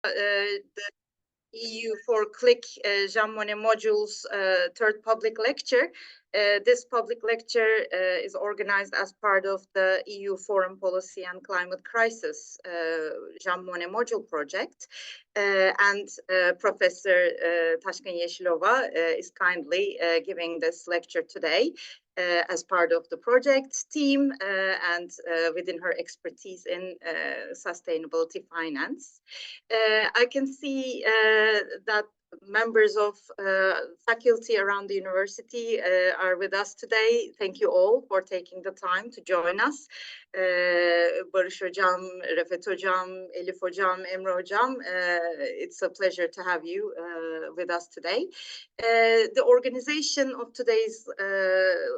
the EU for Click Jean Monnet module's third public lecture. This public lecture is organized as part of the EU Foreign Policy and Climate Crisis Jean Monnet module project. And Professor Taşkın Yeşilova is kindly giving this lecture today as part of the project team and within her expertise in sustainability finance. I can see that members of faculty around the university are with us today. Thank you all for taking the time to join us. Barış Hocam, Refet Hocam, Elif Hocam, Emre Hocam, it's a pleasure to have you with us today. The organization of today's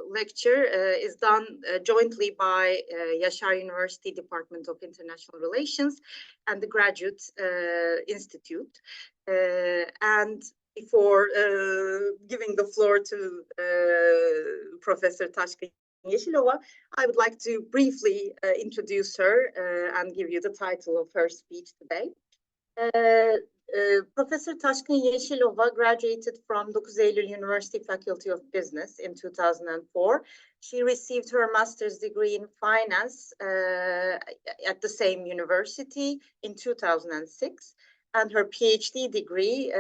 lecture is done jointly by Yaşar University Department of International Relations and the Graduate Institute. And before giving the floor to Professor Taşkın Yeşilova, I would like to briefly introduce her and give you the title of her speech today. Professor Taşkın Yeşilova graduated from 9 Eylül University Faculty of Business in 2004. She received her master's degree in finance at the same university in 2006. And her PhD degree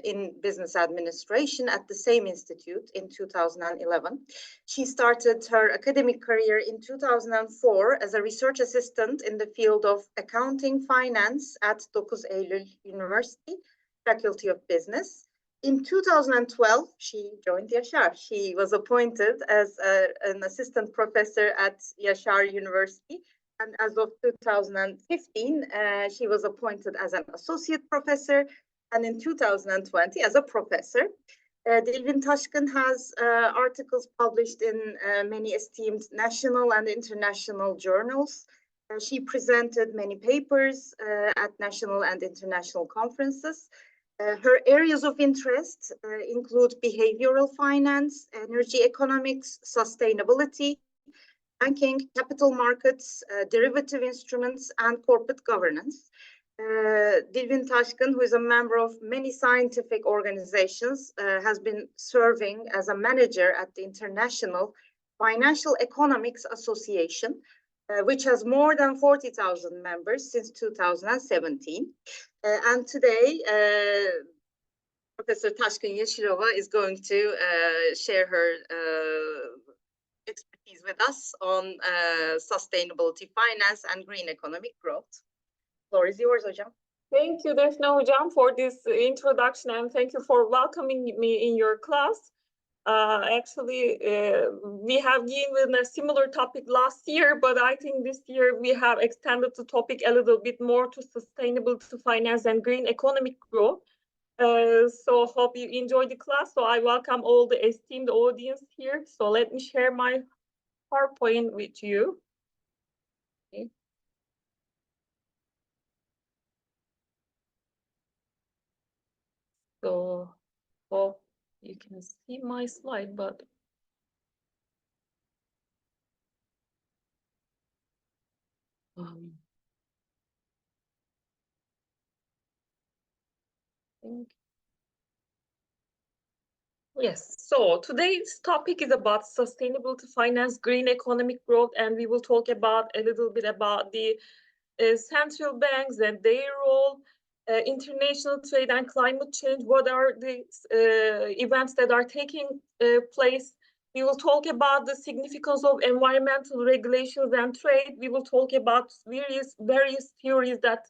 in business administration at the same institute in 2011. She started her academic career in 2004 as a research assistant in the field of accounting finance at 9 Eylül University, Faculty of Business. In 2012, she joined Yaşar. She was appointed as an assistant professor at Yaşar University. And as of 2015, she was appointed as an associate professor, and in 2020 as a professor. Dilvin Taşkın has articles published in many esteemed national and international journals. She presented many papers at national and international conferences. Her areas of interest include behavioral finance, energy economics, sustainability, banking, capital markets, derivative instruments, and corporate governance. Dilvin Taşkın, who is a member of many scientific organizations, has been serving as a manager at the International Financial Economics Association, which has more than 40,000 members since 2017. And today, Professor Taşkın Yeşilova is going to share her expertise with us on sustainability finance and green economic growth. The floor is yours, Hocam. Thank you, Defne Hocam, for this introduction, and thank you for welcoming me in your class. Actually, we have given a similar topic last year, but I think this year we have extended the topic a little bit more to sustainability finance and green economic growth. So hope you enjoy the class. So I welcome all the esteemed audience here. So let me share my PowerPoint with you. Okay. So hope you can see my slide, but yes, so today's topic is about sustainability finance, green economic growth, and we will talk about a little bit about the central banks and their role, international trade and climate change. What are the events that are taking place? We will talk about the significance of environmental regulations and trade. We will talk about various theories that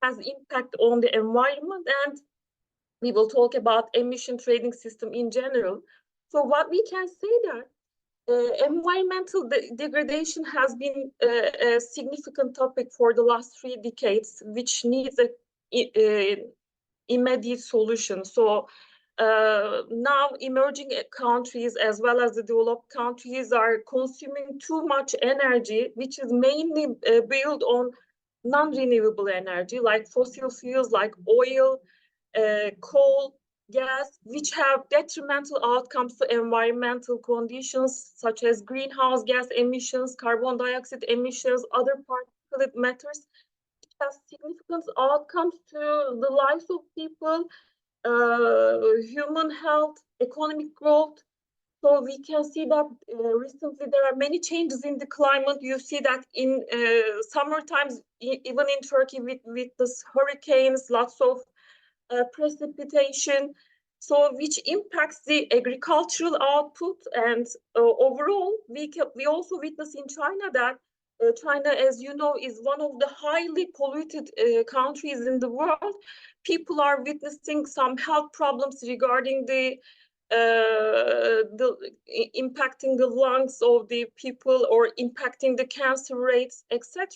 has impact on the environment, and we will talk about emission trading system in general. So what we can say that environmental degradation has been a significant topic for the last 3 decades, which needs a immediate solution. So now emerging countries as well as the developed countries are consuming too much energy, which is mainly built on non-renewable energy like fossil fuels like oil, coal, gas, which have detrimental outcomes to environmental conditions such as greenhouse gas emissions, carbon dioxide emissions, other particulate matters, which has significant outcomes to the lives of people, human health, economic growth. So we can see that recently there are many changes in the climate. You see that in summer times, even in Turkey with this hurricanes, lots of precipitation, so which impacts the agricultural output. And overall, we also witness in China that China, as you know, is one of the highly polluted countries in the world. People are witnessing some health problems regarding the impacting the lungs of the people or impacting the cancer rates, etc.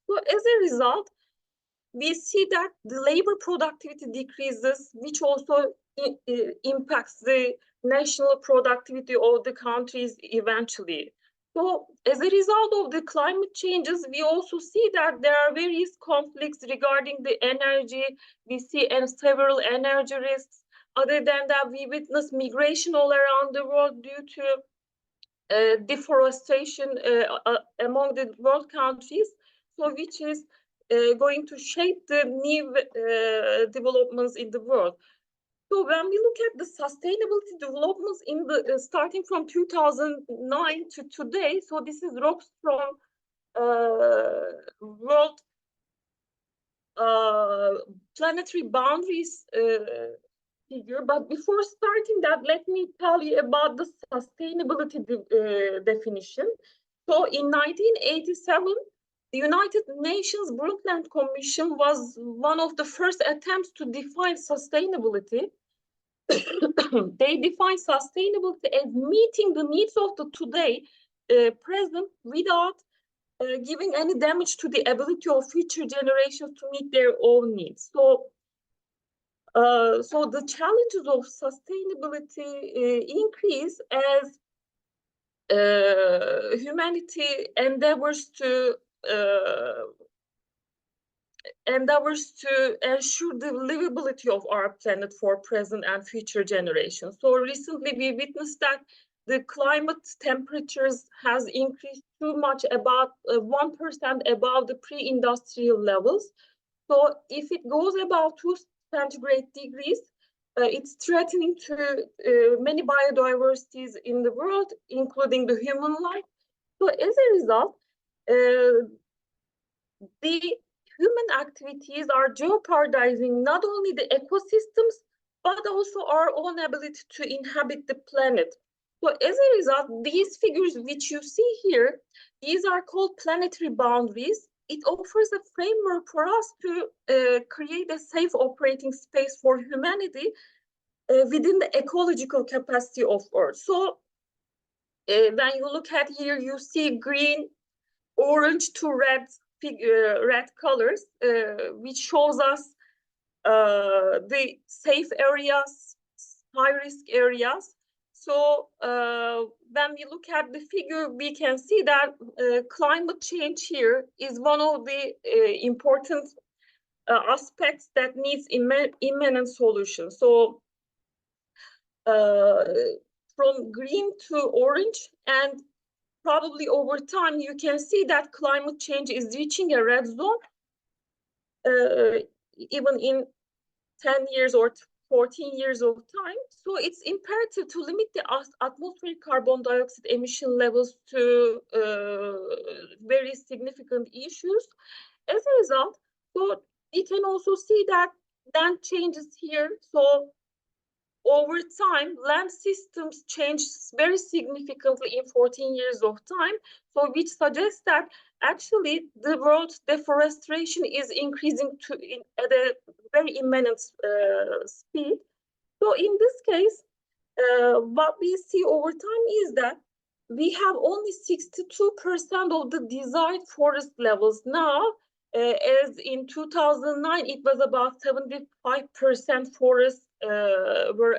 So as a result, we see that the labor productivity decreases, which also impacts the national productivity of the countries eventually. So as a result of the climate changes, we also see that there are various conflicts regarding the energy. We see several energy risks. Other than that, we witness migration all around the world due to deforestation among the world countries, so which is going to shape the new developments in the world. So when we look at the sustainability developments in the starting from 2009 to today, so this is Rockström World Planetary Boundaries figure. But before starting that, let me tell you about the sustainability definition. So in 1987, the United Nations Brundtland Commission was one of the first attempts to define sustainability. They define sustainability as meeting the needs of the today, present, without giving any damage to the ability of future generations to meet their own needs. So the challenges of sustainability increase as humanity endeavors to ensure the livability of our planet for present and future generations. So recently we witnessed that the climate temperatures has increased too much, about 1% above the pre-industrial levels. So if it goes above 2 centigrade degrees, it's threatening to many biodiversities in the world, including the human life. So as a result, the human activities are jeopardizing not only the ecosystems, but also our own ability to inhabit the planet. So as a result, these figures which you see here, these are called planetary boundaries. It offers a framework for us to create a safe operating space for humanity within the ecological capacity of Earth. So when you look at here, you see green, orange to red colors, which shows us the safe areas, high risk areas. So when we look at the figure, we can see that climate change here is one of the important aspects that needs imminent solutions. So from green to orange, and probably over time, you can see that climate change is reaching a red zone, even in 10 years or 14 years of time. So it's imperative to limit the atmospheric carbon dioxide emission levels to very significant issues. As a result, so we can also see that land changes here. So over time, land systems change very significantly in 14 years of time, so which suggests that actually the world's deforestation is increasing at a very imminent speed. So in this case, what we see over time is that we have only 62% of the desired forest levels now, as in 2009, it was about 75% forests were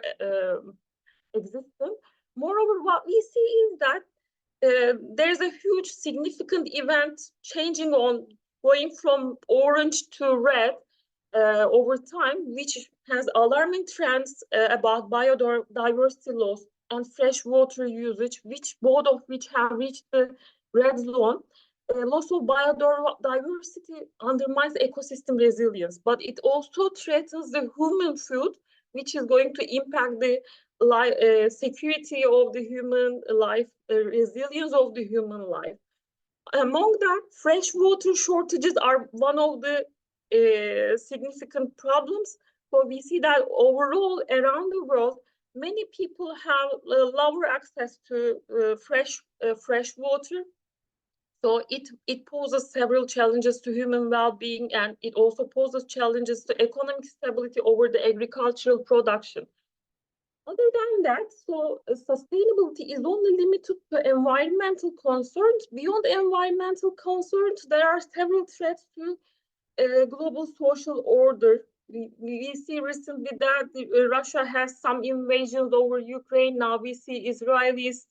existing. Moreover, what we see is that there's a huge significant event changing on going from orange to red over time, which has alarming trends about biodiversity loss and fresh water usage, both of which have reached the red zone. loss of biodiversity undermines ecosystem resilience, but it also threatens the human food, which is going to impact the security of the human life, resilience of the human life. Among that, freshwater shortages are one of the significant problems. So we see that overall around the world, many people have lower access to fresh water. So it poses several challenges to human well-being, and it also poses challenges to economic stability over the agricultural production. Other than that, so sustainability is only limited to environmental concerns. Beyond environmental concerns, there are several threats to global social order. We see recently that Russia has some invasions over Ukraine. Now we see Israelis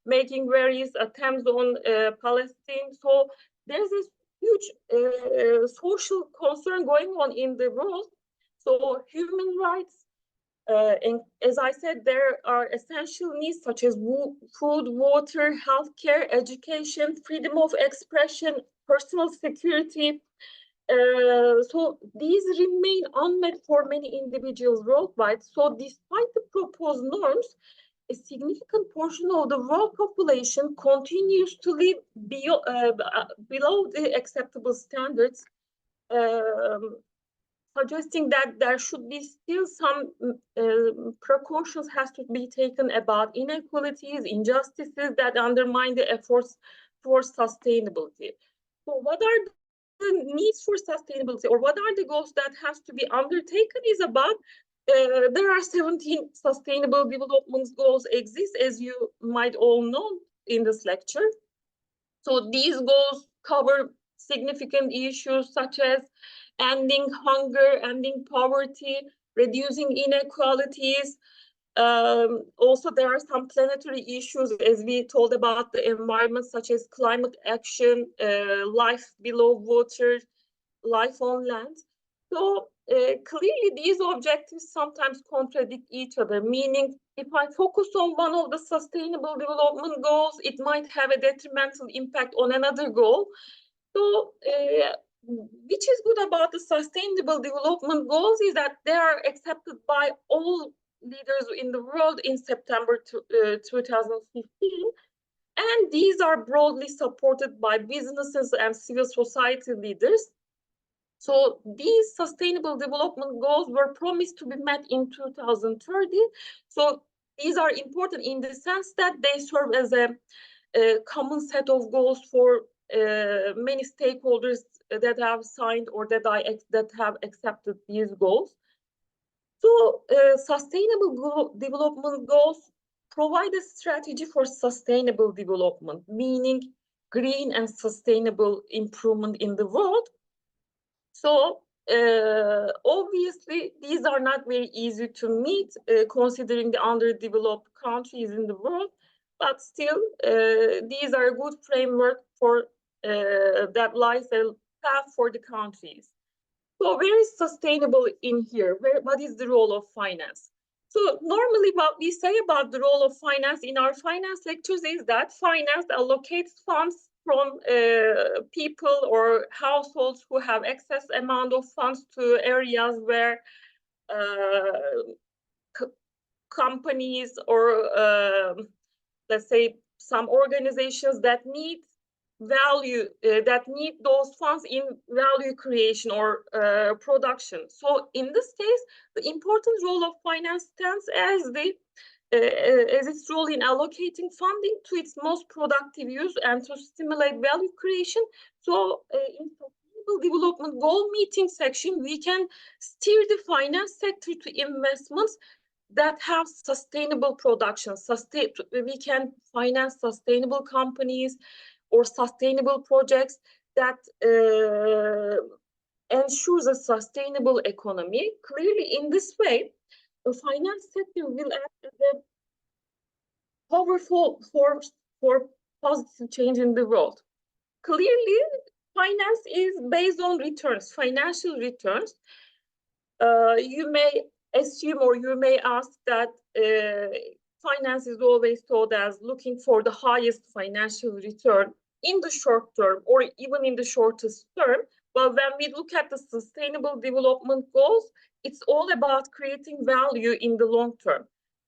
making various attempts on Palestine. So there's this huge social concern going on in the world. So human rights, and as I said, there are essential needs such as food, water, healthcare, education, freedom of expression, personal security. So these remain unmet for many individuals worldwide. So despite the proposed norms, a significant portion of the world population continues to live below the acceptable standards, suggesting that there should be still some precautions has to be taken about inequalities, injustices that undermine the efforts for sustainability. So what are the needs for sustainability, or what are the goals that has to be undertaken is about, there are 17 sustainable development goals exist, as you might all know in this lecture. So these goals cover significant issues such as ending hunger, ending poverty, reducing inequalities. Also, there are some planetary issues, as we told about the environment, such as climate action, life below water, life on land. So clearly, these objectives sometimes contradict each other, meaning if I focus on one of the sustainable development goals, it might have a detrimental impact on another goal. So which is good about the sustainable development goals is that they are accepted by all leaders in the world in September 2015. And these are broadly supported by businesses and civil society leaders. So these sustainable development goals were promised to be met in 2030. So these are important in the sense that they serve as a common set of goals for many stakeholders that have signed or that have accepted these goals. So sustainable development goals provide a strategy for sustainable development, meaning green and sustainable improvement in the world. So obviously, these are not very easy to meet, considering the underdeveloped countries in the world, but still, these are a good framework for that lies a path for the countries. So where is sustainable in here? What is the role of finance? So normally what we say about the role of finance in our finance lectures is that finance allocates funds from people or households who have excess amount of funds to areas where companies or let's say some organizations that need value, that need those funds in value creation or production. So in this case, the important role of finance stands as its role in allocating funding to its most productive use and to stimulate value creation. So in sustainable development goal meeting section, we can steer the finance sector to investments that have sustainable production. We can finance sustainable companies or sustainable projects that ensures a sustainable economy. Clearly, in this way, the finance sector will act as a powerful force for positive change in the world. Clearly, finance is based on returns, financial returns. You may assume or you may ask that finance is always thought as looking for the highest financial return in the short term or even in the shortest term. But when we look at the sustainable development goals, it's all about creating value in the long term.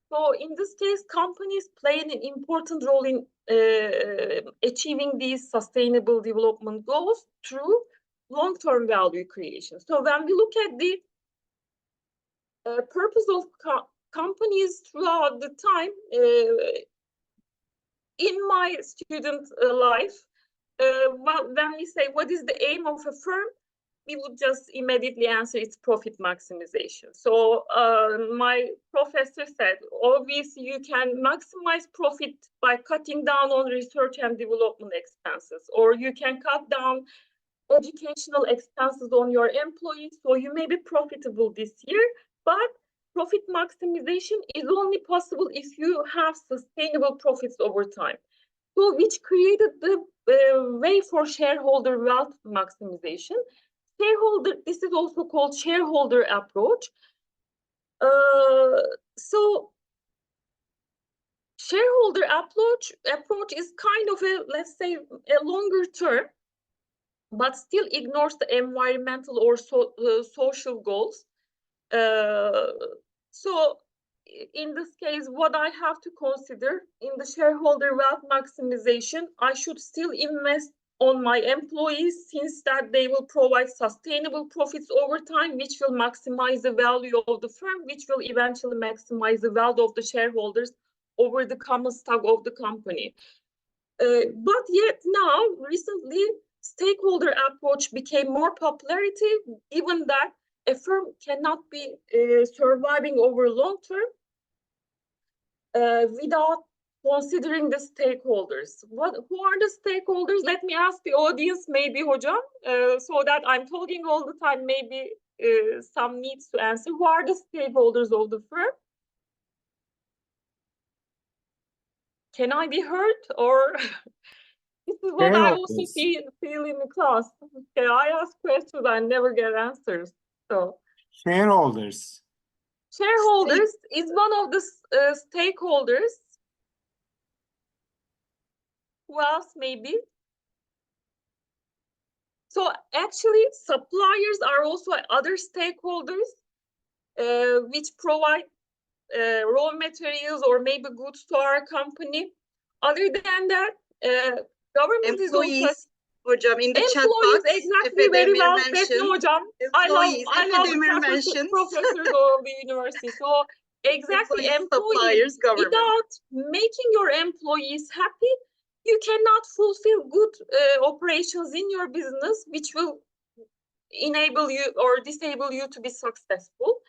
So in this case, companies play an important role in achieving these sustainable development goals through long-term value creation. So when we look at the purpose of companies throughout the time, in my student life, when we say what is the aim of a firm, we would just immediately answer it's profit maximization. So my professor said, obviously you can maximize profit by cutting down on research and development expenses, or you can cut down educational expenses on your employees, so you may be profitable this year, but profit maximization is only possible if you have sustainable profits over time. So which created the way for shareholder wealth maximization. This is also called shareholder approach. So shareholder approach is kind of a, let's say, a longer term, but still ignores the environmental or social goals. So in this case, what I have to consider in the shareholder wealth maximization, I should still invest on my employees, since that they will provide sustainable profits over time, which will maximize the value of the firm, which will eventually maximize the value of the shareholders over the common stock of the company. But yet now, recently, stakeholder approach became more popularity, given that a firm cannot be surviving over long term without considering the stakeholders. Who are the stakeholders? Let me ask the audience, maybe Hocam, so that I'm talking all the time, maybe some needs to answer. Who are the stakeholders of the firm? Can I be heard? Or this is what I also feel in the class. Okay, I ask questions, I never get answers. So shareholders. Shareholders is one of the stakeholders. Who else maybe? So actually, suppliers are also other stakeholders which provide raw materials or maybe goods to our company. Other than that, government employees, is also Hocam, in the chat employees, box. exactly, very well said, Hocam. I love the professors of the university. So exactly, employees, without making your employees happy, you cannot fulfill good operations in your business, which will enable you or disable you to be successful.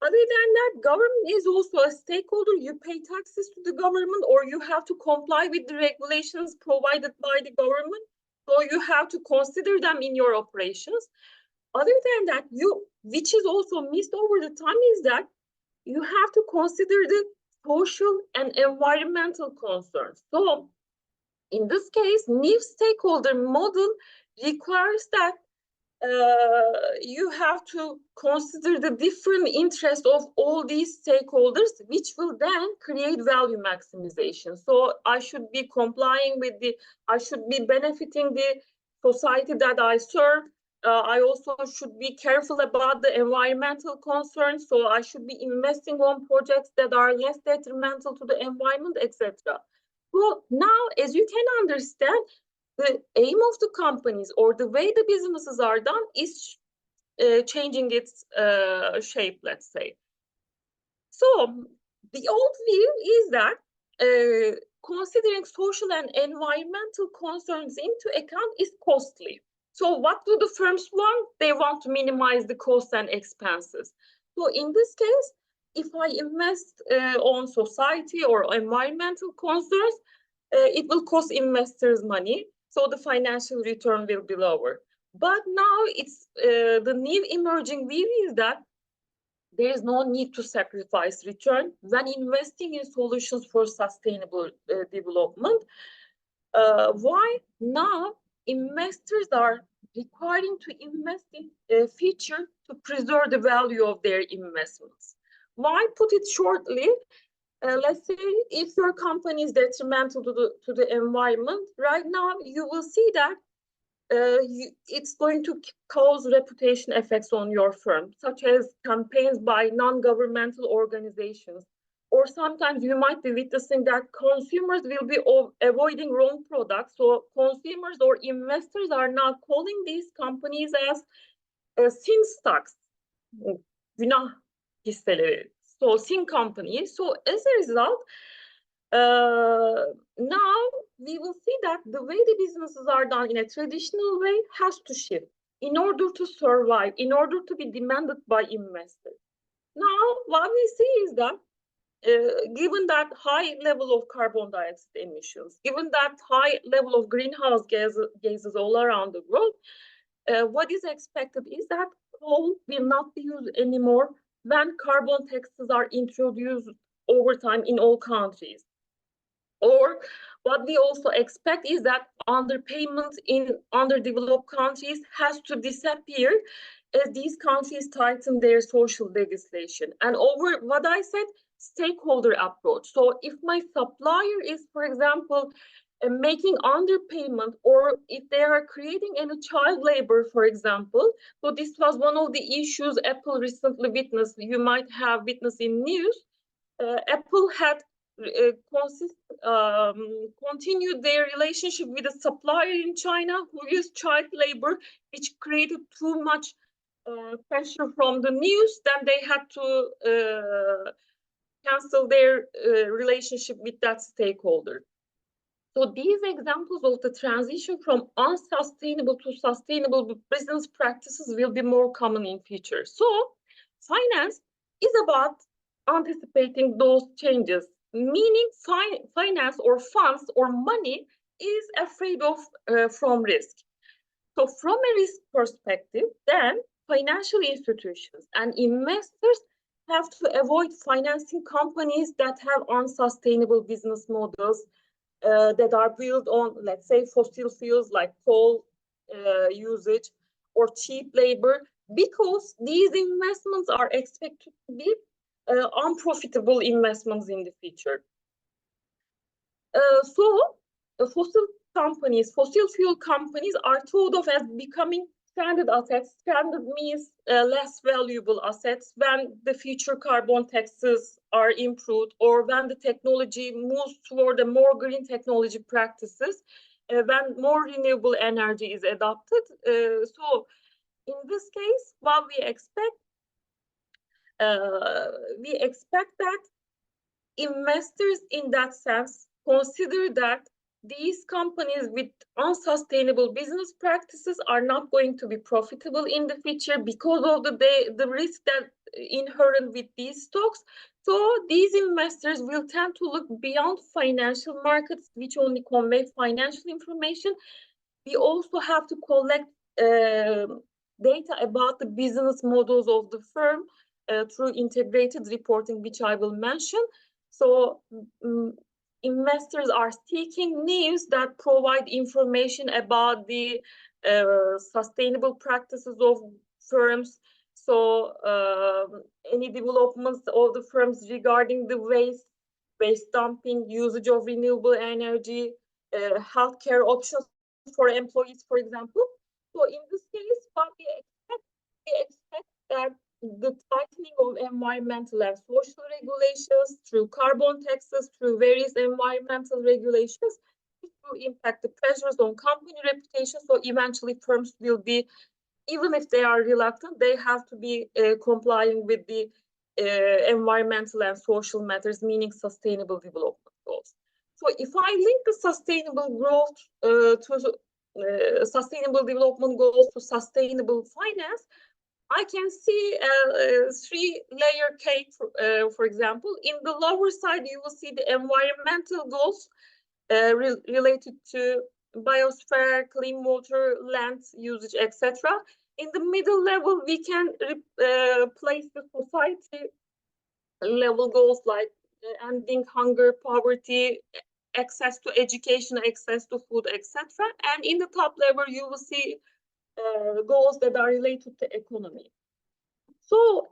Other than that, government is also a stakeholder. You pay taxes to the government, or you have to comply with the regulations provided by the government. So you have to consider them in your operations. Other than that, which is also missed over the time, is that you have to consider the social and environmental concerns. So in this case, new stakeholder model requires that you have to consider the different interests of all these stakeholders, which will then create value maximization. So I should be complying with I should be benefiting the society that I serve. I also should be careful about the environmental concerns. So I should be investing on projects that are less detrimental to the environment, etc. Well, now, as you can understand, the aim of the companies or the way the businesses are done is changing its shape, let's say. So the old view is that considering social and environmental concerns into account is costly. So what do the firms want? They want to minimize the costs and expenses. So in this case, if I invest on society or environmental concerns, it will cost investors money. So the financial return will be lower. But now it's the new emerging view is that there is no need to sacrifice return when investing in solutions for sustainable development. Why? Now investors are requiring to invest in a feature to preserve the value of their investments. Why? Put it shortly, let's say if your company is detrimental to the environment, right now you will see that it's going to cause reputation effects on your firm, such as campaigns by non-governmental organizations. Or sometimes you might be witnessing that consumers will be avoiding wrong products. So consumers or investors are now calling these companies as sin stocks, günah hisseleri. So sin companies. So as a result, now we will see that the way the businesses are done in a traditional way has to shift in order to survive, in order to be demanded by investors. Now, what we see is that given that high level of carbon dioxide emissions, given that high level of greenhouse gases all around the world, what is expected is that coal will not be used anymore when carbon taxes are introduced over time in all countries. Or what we also expect is that underpayment in underdeveloped countries has to disappear as these countries tighten their social legislation. And over what I said, stakeholder approach. So if my supplier is, for example, making underpayment, or if they are creating any child labor, for example. So this was one of the issues Apple recently witnessed. You might have witnessed in news. Apple had continued their relationship with a supplier in China who used child labor, which created too much pressure from the news. Then they had to cancel their relationship with that stakeholder. So these examples of the transition from unsustainable to sustainable business practices will be more common in future. So finance is about anticipating those changes, meaning finance or funds or money is afraid of from risk. So from a risk perspective, then financial institutions and investors have to avoid financing companies that have unsustainable business models that are built on, let's say, fossil fuels like coal usage or cheap labor, because these investments are expected to be unprofitable investments in the future. So fossil fuel companies are thought of as becoming stranded assets. Stranded means less valuable assets when the future carbon taxes are improved, or when the technology moves toward a more green technology practices, when more renewable energy is adopted. So in this case, what we expect that investors in that sense consider that these companies with unsustainable business practices are not going to be profitable in the future because of the risk that inherent with these stocks. So these investors will tend to look beyond financial markets, which only convey financial information. We also have to collect data about the business models of the firm through integrated reporting, which I will mention. So investors are seeking news that provide information about the sustainable practices of firms. So any developments of the firms regarding the waste dumping, usage of renewable energy, healthcare options for employees, for example. So in this case, what we expect that the tightening of environmental and social regulations through carbon taxes, through various environmental regulations, will impact the pressures on company reputation. So eventually firms will be, even if they are reluctant, they have to be complying with the environmental and social matters, meaning sustainable development goals. So if I link the sustainable growth to sustainable development goals to sustainable finance, I can see a three-layer cake, for example. In the lower side, you will see the environmental goals related to biosphere, clean water, land usage, etc. In the middle level, we can place the society level goals like ending hunger, poverty, access to education, access to food, etc. And in the top level, you will see goals that are related to economy. So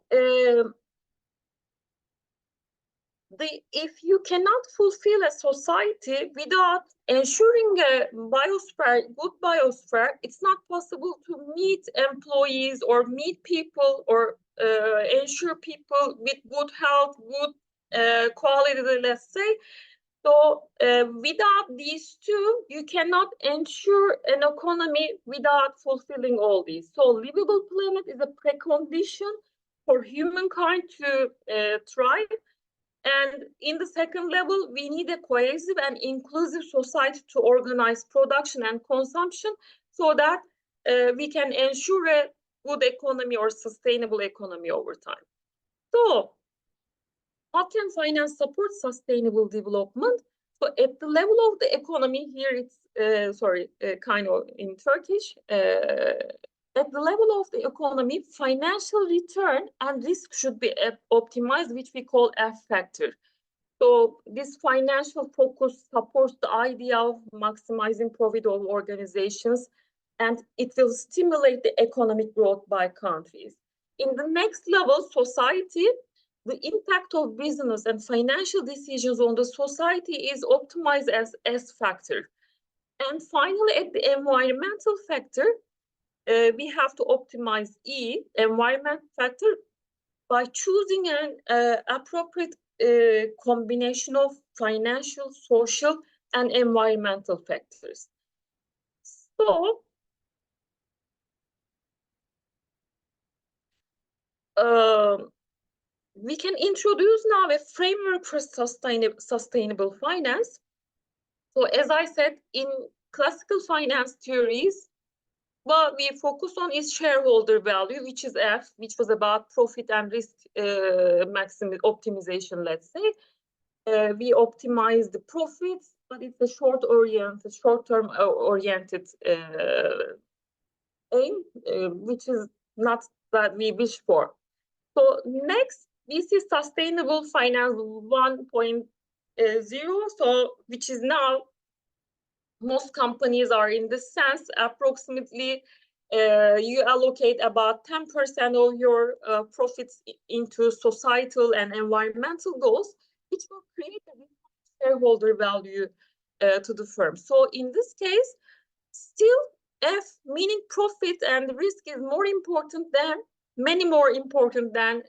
if you cannot fulfill a society without ensuring a biosphere, good biosphere, it's not possible to meet employees or meet people or ensure people with good health, good quality, let's say. So without these two, you cannot ensure an economy without fulfilling all these. So livable planet is a precondition for humankind to thrive. And in the second level, we need a cohesive and inclusive society to organize production and consumption so that we can ensure a good economy or sustainable economy over time. So how can finance support sustainable development? So at the level of the economy, here it's, kind of in Turkish, at the level of the economy, financial return and risk should be optimized, which we call F factor. So this financial focus supports the idea of maximizing profit of organizations, and it will stimulate the economic growth by countries. In the next level, society, the impact of business and financial decisions on the society is optimized as S factor. And finally, at the environmental factor, we have to optimize E, environment factor, by choosing an appropriate combination of financial, social, and environmental factors. So, we can introduce now a framework for sustainable finance. So as I said, in classical finance theories, what we focus on is shareholder value, which is F, which was about profit and risk optimization, let's say. We optimize the profits, but it's a short-term oriented aim, which is not that we wish for. So next, we see sustainable finance 1.0, so which is now most companies are in this sense. Approximately, you allocate about 10% of your profits into societal and environmental goals, which will create a shareholder value to the firm. So in this case, still F, meaning profit and risk, is more important than many more important than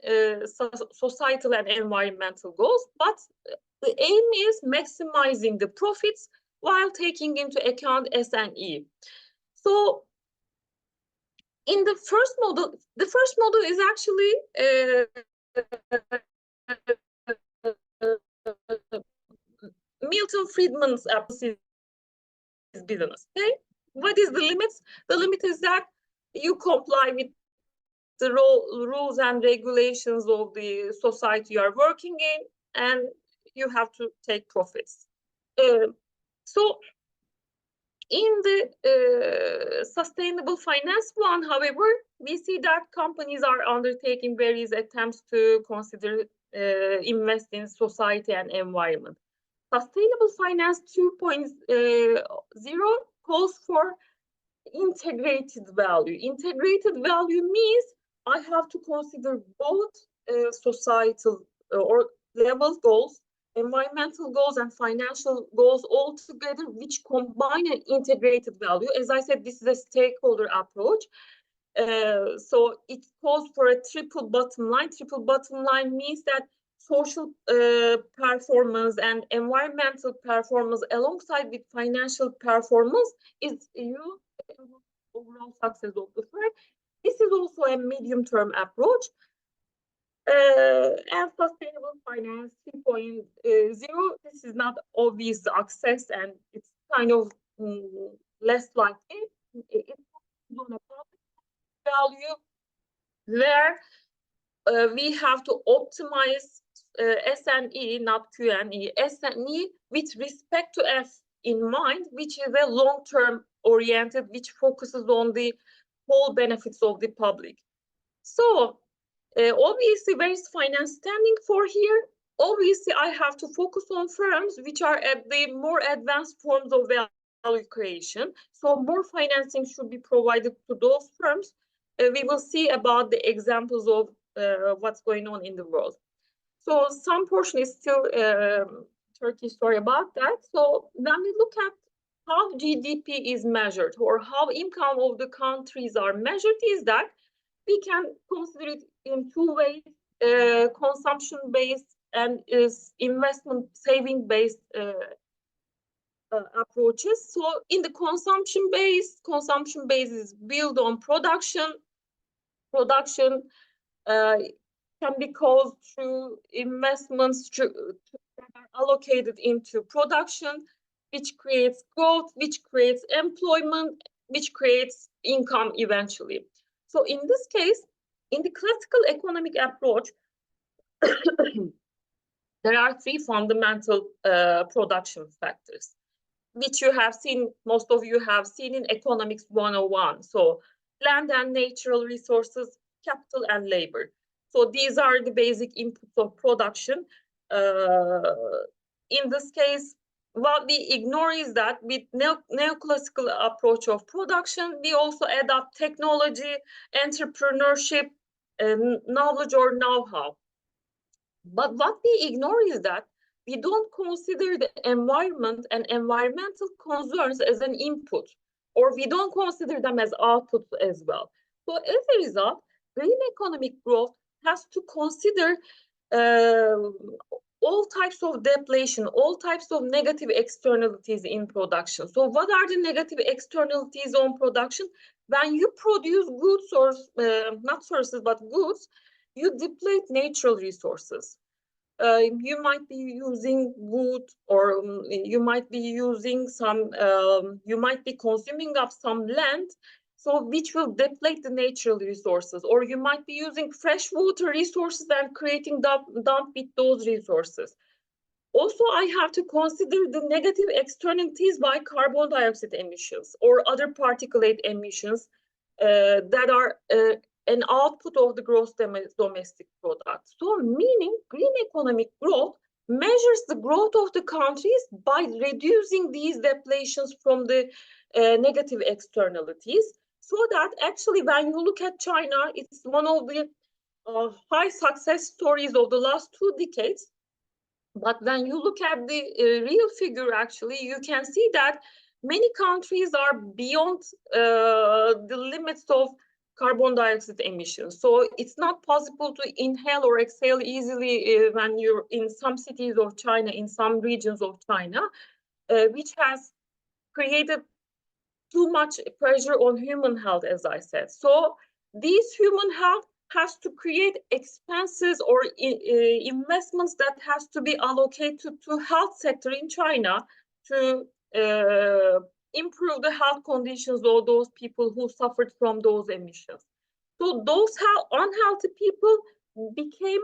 societal and environmental goals, but the aim is maximizing the profits while taking into account S and E. So in the first model is actually Milton Friedman's business. Okay, what is the limits? The limit is that you comply with the rules and regulations of the society you are working in, and you have to take profits. So in the sustainable finance one, however, we see that companies are undertaking various attempts to consider invest in society and environment. Sustainable finance 2.0 calls for integrated value. Integrated value means I have to consider both societal or level goals, environmental goals, and financial goals all together, which combine an integrated value. As I said, this is a stakeholder approach. So it calls for a triple bottom line. Triple bottom line means that social performance and environmental performance alongside with financial performance is overall success of the firm. This is also a medium-term approach. And sustainable finance 2.0, this is not obvious access, and it's kind of less likely. It's on a public value where we have to optimize S and E, not Q and E, S and E with respect to F in mind, which is a long-term oriented, which focuses on the whole benefits of the public. So obviously, where is finance standing for here? Obviously, I have to focus on firms which are at the more advanced forms of value creation. So more financing should be provided to those firms. We will see about the examples of what's going on in the world. So some portion is still Turkish story about that. So when we look at how GDP is measured or how income of the countries are measured, is that we can consider it in two ways, consumption-based and investment saving-based approaches. So in the consumption base is built on production. Production can be caused through investments allocated into production, which creates growth, which creates employment, which creates income eventually. So in this case, in the classical economic approach, there are three fundamental production factors, which you have seen, most of you have seen in Economics 101. So land and natural resources, capital and labor. So these are the basic inputs of production. In this case, what we ignore is that with neoclassical approach of production, we also adopt technology, entrepreneurship, knowledge or know-how. But what we ignore is that we don't consider the environment and environmental concerns as an input, or we don't consider them as outputs as well. So as a result, green economic growth has to consider all types of depletion, all types of negative externalities in production. So what are the negative externalities on production? When you produce goods or not services, but goods, you deplete natural resources. You might be using wood, or you might be using some, you might be consuming up some land, so which will deplete the natural resources, or you might be using freshwater resources and creating dump with those resources. Also, I have to consider the negative externalities by carbon dioxide emissions or other particulate emissions that are an output of the gross domestic product. So meaning green economic growth measures the growth of the countries by reducing these depletions from the negative externalities, so that actually when you look at China, it's one of the high success stories of the last 2 decades. But when you look at the real figure, actually, you can see that many countries are beyond the limits of carbon dioxide emissions. So it's not possible to inhale or exhale easily when you're in some cities of China, in some regions of China, which has created too much pressure on human health, as I said. So these human health has to create expenses or investments that has to be allocated to health sector in China to improve the health conditions of those people who suffered from those emissions. So those unhealthy people became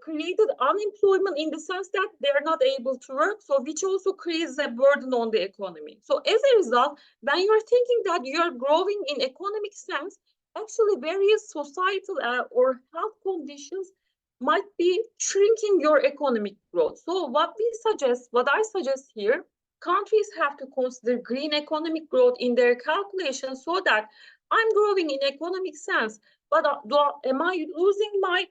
created unemployment in the sense that they're not able to work, so which also creates a burden on the economy. So as a result, when you're thinking that you're growing in economic sense, actually various societal or health conditions might be shrinking your economic growth. So what I suggest here, countries have to consider green economic growth in their calculation, so that I'm growing in economic sense, but am I losing my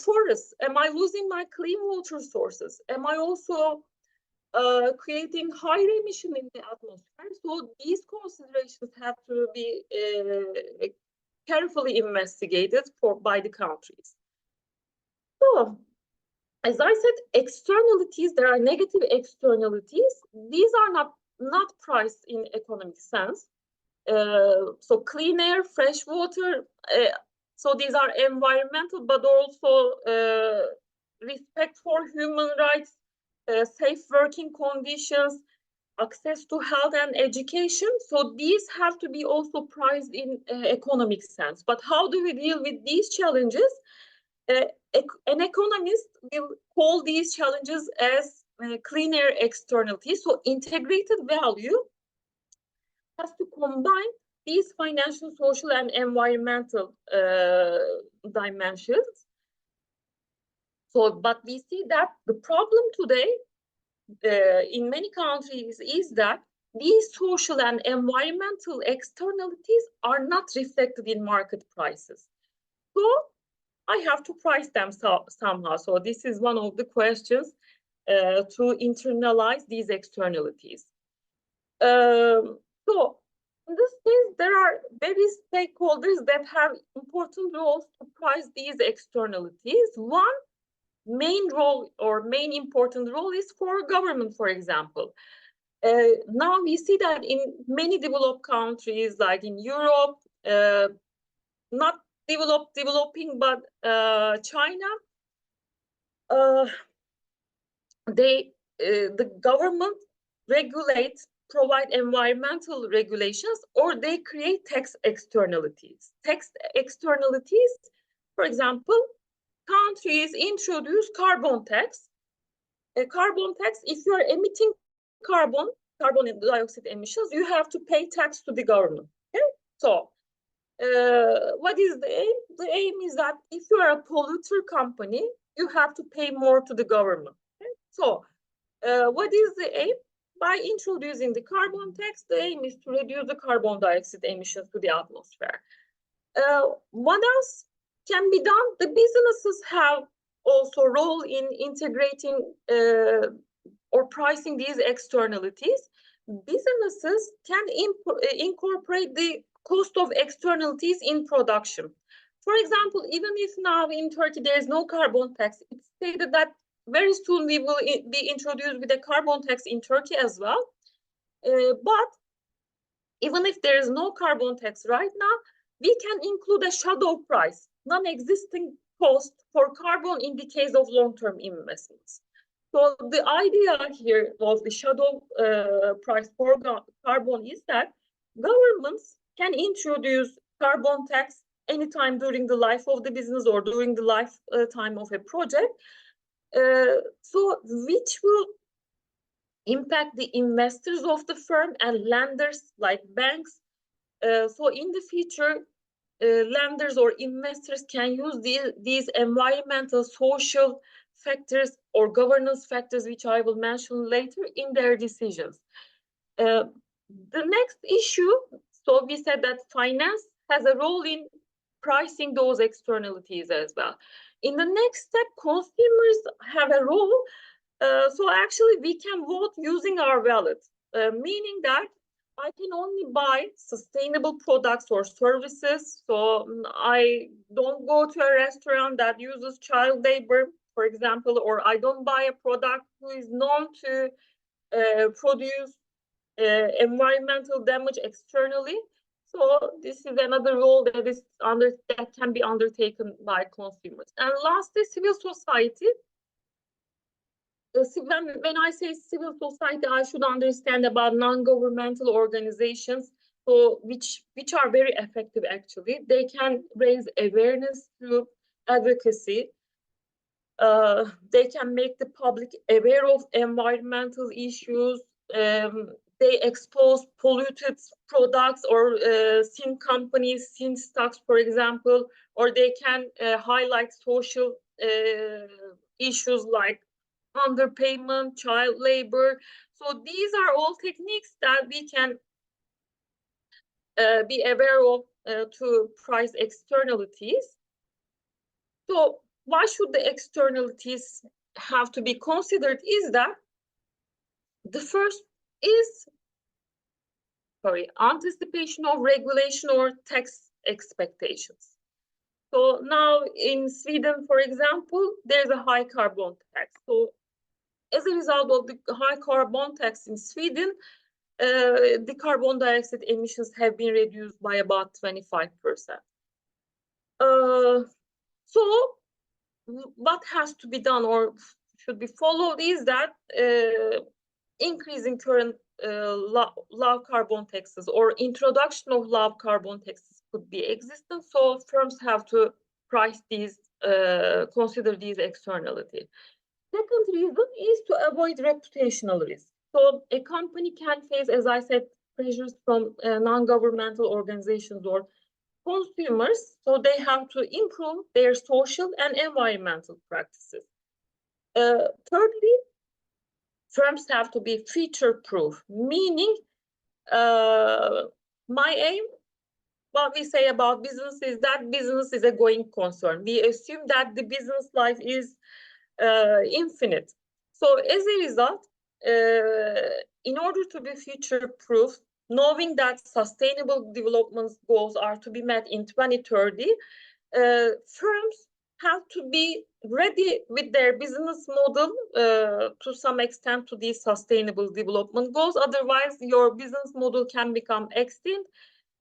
forests? Am I losing my clean water sources? Am I also creating higher emission in the atmosphere? So these considerations have to be carefully investigated by the countries. So, as I said, externalities, there are negative externalities. These are not priced in economic sense. So clean air, fresh water, so these are environmental, but also respect for human rights, safe working conditions, access to health and education. So these have to be also priced in economic sense. But how do we deal with these challenges? An economist will call these challenges as clean air externalities. So integrated value has to combine these financial, social, and environmental dimensions. So, but we see that the problem today in many countries is that these social and environmental externalities are not reflected in market prices. So I have to price them somehow. So this is one of the questions to internalize these externalities. So in this case, there are various stakeholders that have important roles to price these externalities. One main role or main important role is for government, for example. Now we see that in many developed countries, like in Europe, not developing, but China, the government regulates, provide environmental regulations, or they create tax externalities. Tax externalities, for example, countries introduce carbon tax. A carbon tax, if you are emitting carbon dioxide emissions, you have to pay tax to the government. Okay? So what is the aim? The aim is that if you are a polluter company, you have to pay more to the government. Okay? So what is the aim? By introducing the carbon tax, the aim is to reduce the carbon dioxide emissions to the atmosphere. What else can be done? The businesses have also a role in integrating or pricing these externalities. Businesses can incorporate the cost of externalities in production. For example, even if now in Turkey there is no carbon tax, it's stated that very soon we will be introduced with a carbon tax in Turkey as well. But even if there is no carbon tax right now, we can include a shadow price, non-existing cost for carbon in the case of long-term investments. So the idea here of the shadow price for carbon is that governments can introduce carbon tax anytime during the life of the business or during the lifetime of a project. So which will impact the investors of the firm and lenders like banks. So in the future, lenders or investors can use these environmental, social factors or governance factors, which I will mention later, in their decisions. The next issue, so we said that finance has a role in pricing those externalities as well. In the next step, consumers have a role. So actually we can vote using our wallet, meaning that I can only buy sustainable products or services. So I don't go to a restaurant that uses child labor, for example, or I don't buy a product who is known to produce environmental damage externally. So this is another role that can be undertaken by consumers. And lastly, civil society. When I say civil society, I should understand about non-governmental organizations, so which are very effective actually. They can raise awareness through advocacy. They can make the public aware of environmental issues. They expose polluted products or sin companies, sin stocks, for example, or they can highlight social issues like underpayment, child labor. So these are all techniques that we can be aware of to price externalities. So why should the externalities have to be considered is that the first is, anticipation of regulation or tax expectations. So now in Sweden, for example, there's a high carbon tax. So as a result of the high carbon tax in Sweden, the carbon dioxide emissions have been reduced by about 25%. So what has to be done or should be followed is that increasing current low carbon taxes or introduction of low carbon taxes could be existent. So firms have to price these, consider these externalities. Second reason is to avoid reputational risk. So a company can face, as I said, pressures from non-governmental organizations or consumers. So they have to improve their social and environmental practices. Thirdly, firms have to be future-proof, meaning my aim what we say about business is that business is a going concern. We assume that the business life is infinite. So as a result, in order to be future-proof, knowing that sustainable development goals are to be met in 2030, firms have to be ready with their business model to some extent to these sustainable development goals. Otherwise, your business model can become extinct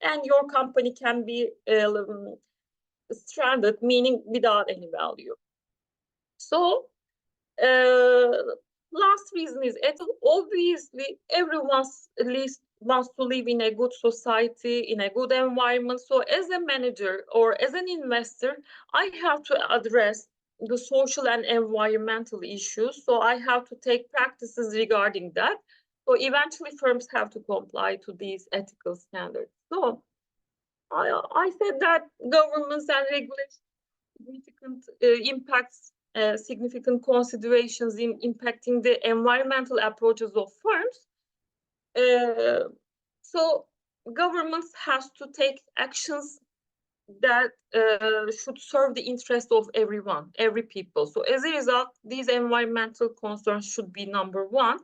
and your company can be stranded, meaning without any value. So, last reason is obviously everyone at least wants to live in a good society, in a good environment. So as a manager or as an investor, I have to address the social and environmental issues. So I have to take practices regarding that. So eventually firms have to comply to these ethical standards. So I said that governments and regulations significant impacts, significant considerations in impacting the environmental approaches of firms. So governments has to take actions that should serve the interest of everyone, every people. So as a result, these environmental concerns should be number one,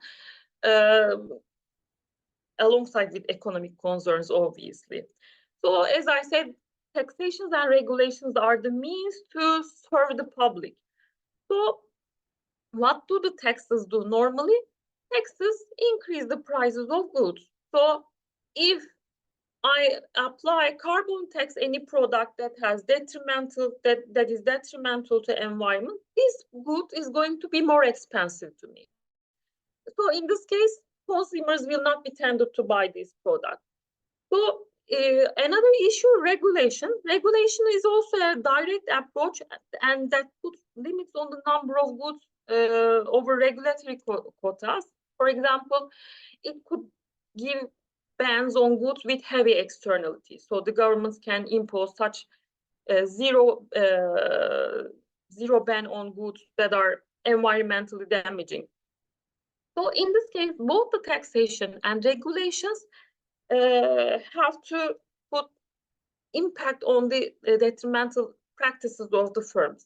alongside with economic concerns, obviously. So as I said, taxations and regulations are the means to serve the public. So what do the taxes do normally? Taxes increase the prices of goods. So if I apply carbon tax any product that has that is detrimental to environment, this good is going to be more expensive to me. So in this case, consumers will not be tempted to buy this product. So another issue, regulation. Regulation is also a direct approach, and that puts limits on the number of goods over regulatory quotas. For example, it could give bans on goods with heavy externalities. So the governments can impose such zero ban on goods that are environmentally damaging. So in this case, both the taxation and regulations have to put impact on the detrimental practices of the firms.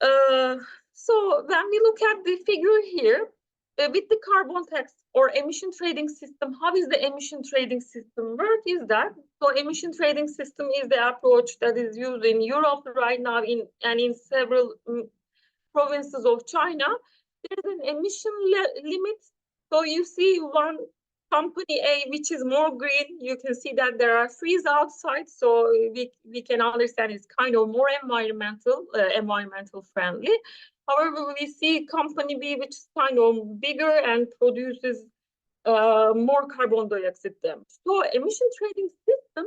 So when we look at the figure here, with the carbon tax or emission trading system, how is the emission trading system work is that? So emission trading system is the approach that is used in Europe right now and in several provinces of China. There's an emission limit. So you see one company A, which is more green, you can see that there are trees outside. So we can understand it's kind of more environmental friendly. However, we see company B, which is kind of bigger and produces more carbon dioxide damage. So emission trading system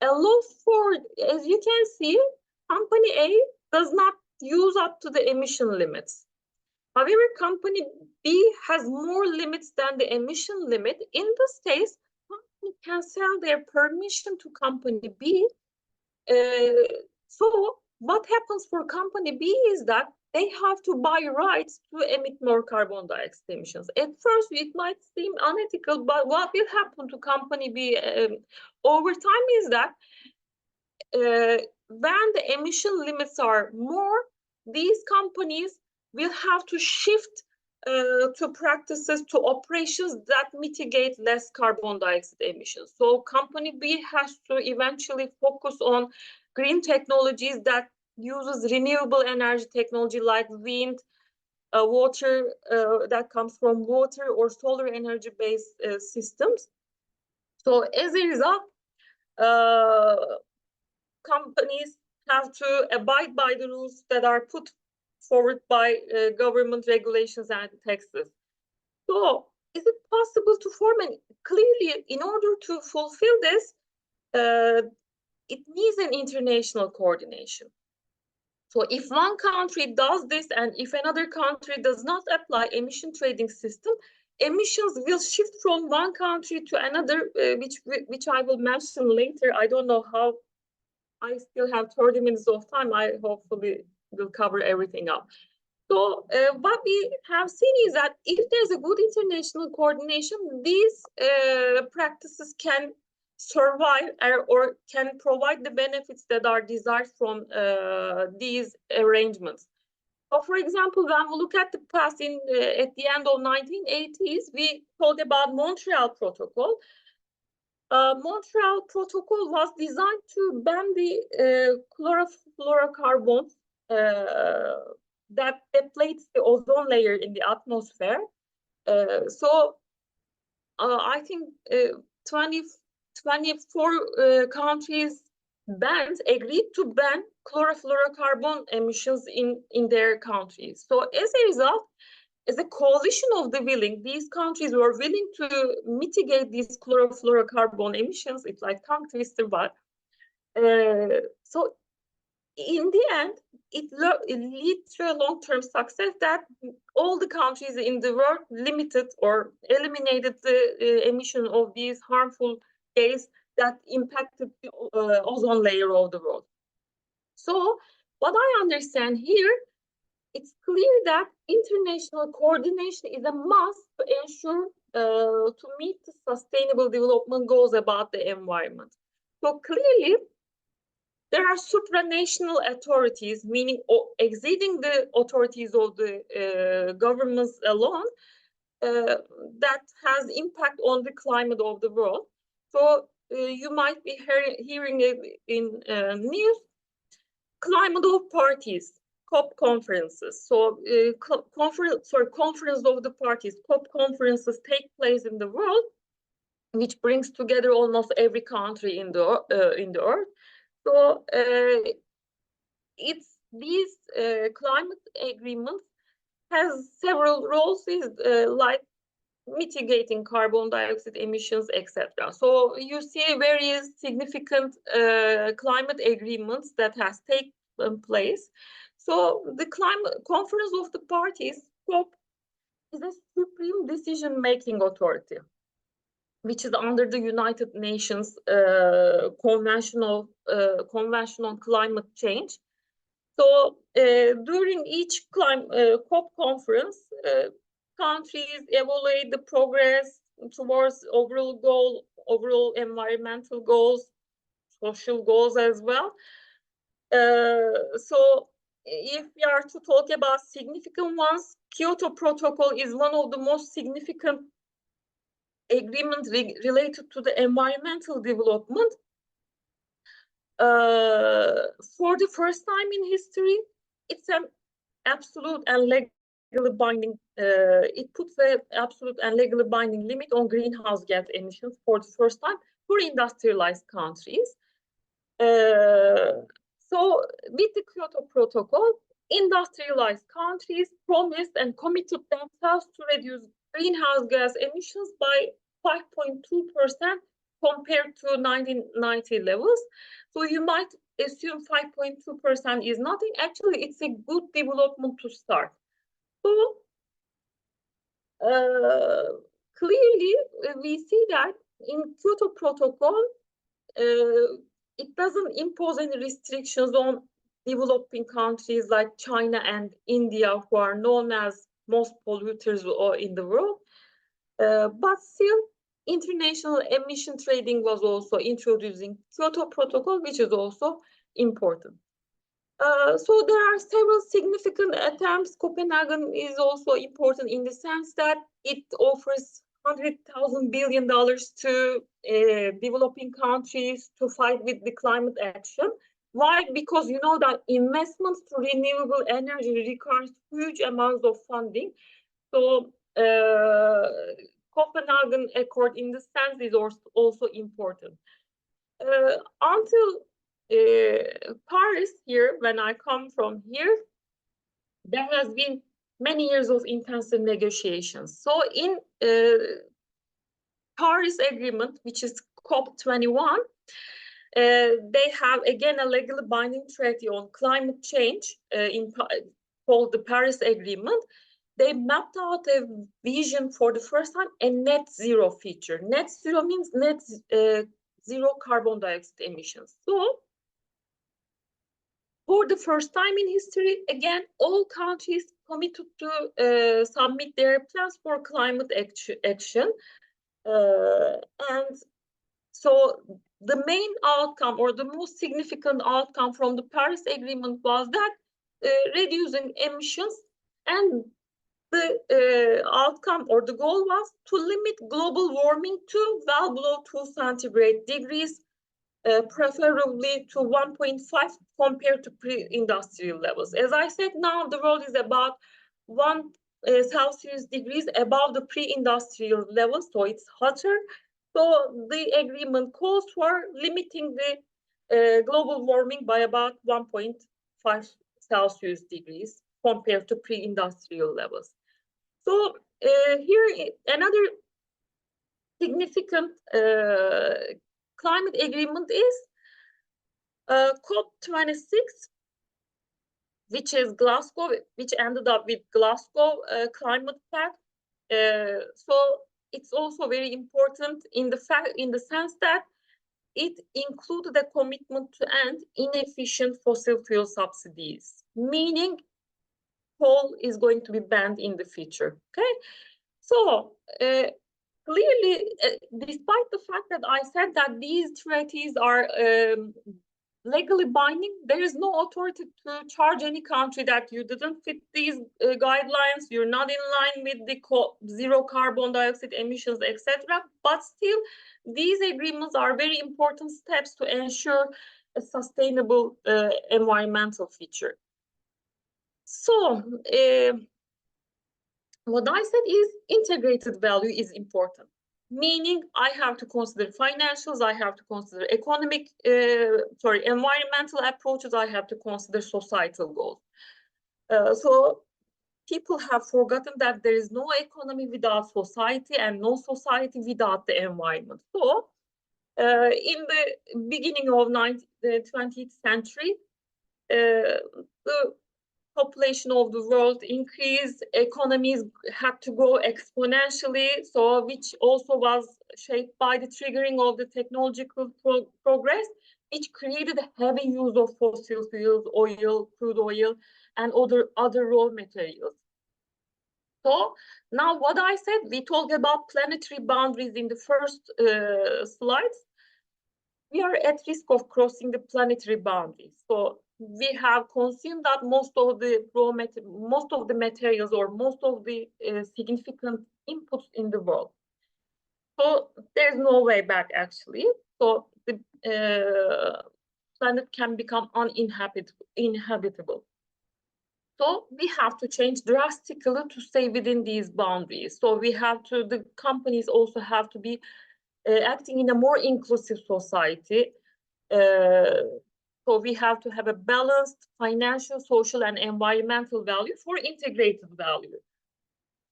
allows for, as you can see, company A does not use up to the emission limits. However, company B has more limits than the emission limit. In this case, company can sell their permission to company B. So what happens for company B is that they have to buy rights to emit more carbon dioxide emissions. At first, it might seem unethical, but what will happen to company B over time is that when the emission limits are more, these companies will have to shift to practices, to operations that mitigate less carbon dioxide emissions. So company B has to eventually focus on green technologies that uses renewable energy technology like wind, water that comes from water or solar energy based systems. So as a result, companies have to abide by the rules that are put forward by government regulations and taxes. So is it possible to form clearly in order to fulfill this, it needs an international coordination. So if one country does this and if another country does not apply emission trading system, emissions will shift from one country to another, which I will mention later. I don't know how. I still have 30 minutes of time. I hopefully will cover everything up. So what we have seen is that if there's a good international coordination, these practices can survive or can provide the benefits that are desired from these arrangements. So, for example, when we look at the past at the end of 1980s, we talked about Montreal Protocol. Montreal Protocol was designed to ban the chlorofluorocarbons that depletes the ozone layer in the atmosphere. I think 24 countries agreed to ban chlorofluorocarbon emissions in their countries. So as a result, as a coalition of the willing, these countries were willing to mitigate these chlorofluorocarbon emissions. It's like tongue twister, but so in the end, it leads to a long-term success that all the countries in the world limited or eliminated the emission of these harmful gases that impacted the ozone layer of the world. So what I understand here, it's clear that international coordination is a must to ensure to meet the sustainable development goals about the environment. So clearly, there are supranational authorities, meaning exceeding the authorities of the governments alone, that has impact on the climate of the world. So you might be hearing it in news, climate of parties, COP conferences. So conference of the parties, COP conferences take place in the world, which brings together almost every country in the earth. So it's these climate agreements has several roles, like mitigating carbon dioxide emissions, etc. So you see various significant climate agreements that has taken place. So the climate conference of the parties, COP, is a supreme decision-making authority, which is under the United Nations Convention on Climate Change. So during each COP conference, countries evaluate the progress towards overall environmental goals, social goals as well. So if we are to talk about significant ones, Kyoto Protocol is one of the most significant agreements related to the environmental development. For the first time in history, it's an absolute and legally binding, it puts an absolute and legally binding limit on greenhouse gas emissions for the first time for industrialized countries. So with the Kyoto Protocol, industrialized countries promised and committed themselves to reduce greenhouse gas emissions by 5.2% compared to 1990 levels. So you might assume 5.2% is nothing. Actually, it's a good development to start. So clearly, we see that in Kyoto Protocol, it doesn't impose any restrictions on developing countries like China and India, who are known as most polluters in the world. But still, international emission trading was also introducing Kyoto Protocol, which is also important. So there are several significant attempts. Copenhagen is also important in the sense that it offers $100,000 billion to developing countries to fight with the climate action. Why? Because you know that investments to renewable energy requires huge amounts of funding. So Copenhagen Accord in this sense is also important. Until Paris here, when I come from here, there has been many years of intensive negotiations. So in Paris Agreement, which is COP21, they have again a legally binding treaty on climate change called the Paris Agreement. They mapped out a vision for the first time, a net zero feature. Net zero means net zero carbon dioxide emissions. So for the first time in history, again, all countries committed to submit their plans for climate action. And So the main outcome or the most significant outcome from the Paris Agreement was that reducing emissions, and the outcome or the goal was to limit global warming to well below 2 centigrade degrees, preferably to 1.5 compared to pre-industrial levels. As I said, now the world is about 1 Celsius degrees above the pre-industrial levels, so it's hotter. So the agreement calls for limiting the global warming by about 1.5 Celsius degrees compared to pre-industrial levels. So here another significant climate agreement is COP26, which is Glasgow, which ended up with Glasgow Climate Pact. So it's also very important in the sense that it included a commitment to end inefficient fossil fuel subsidies, meaning coal is going to be banned in the future. Okay, so clearly, despite the fact that I said that these treaties are legally binding, there is no authority to charge any country that you didn't fit these guidelines, you're not in line with the zero carbon dioxide emissions, etc. But still, these agreements are very important steps to ensure a sustainable environmental future. So, what I said is integrated value is important, meaning I have to consider financials, I have to consider environmental approaches, I have to consider societal goals. So people have forgotten that there is no economy without society and no society without the environment. So in the beginning of the 20th century, the population of the world increased, economies had to grow exponentially, so which also was shaped by the triggering of the technological progress, which created a heavy use of fossil fuels, oil, crude oil, and other raw materials. So now what I said, we talked about planetary boundaries in the first slides. We are at risk of crossing the planetary boundaries. So we have consumed that most of the materials or most of the significant inputs in the world. So there's no way back actually. So the planet can become uninhabitable. So we have to change drastically to stay within these boundaries. So the companies also have to be acting in a more inclusive society. So we have to have a balanced financial, social, and environmental value for integrated value.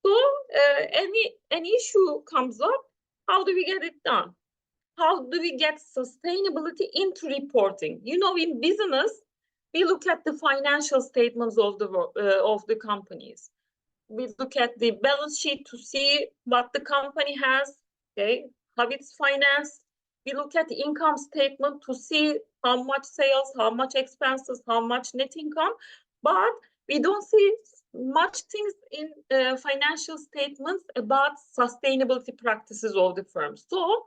So any issue comes up, how do we get it done? How do we get sustainability into reporting? You know, in business, we look at the financial statements of the companies. We look at the balance sheet to see what the company has, okay, how it's financed. We look at the income statement to see how much sales, how much expenses, how much net income, but we don't see much things in financial statements about sustainability practices of the firm. So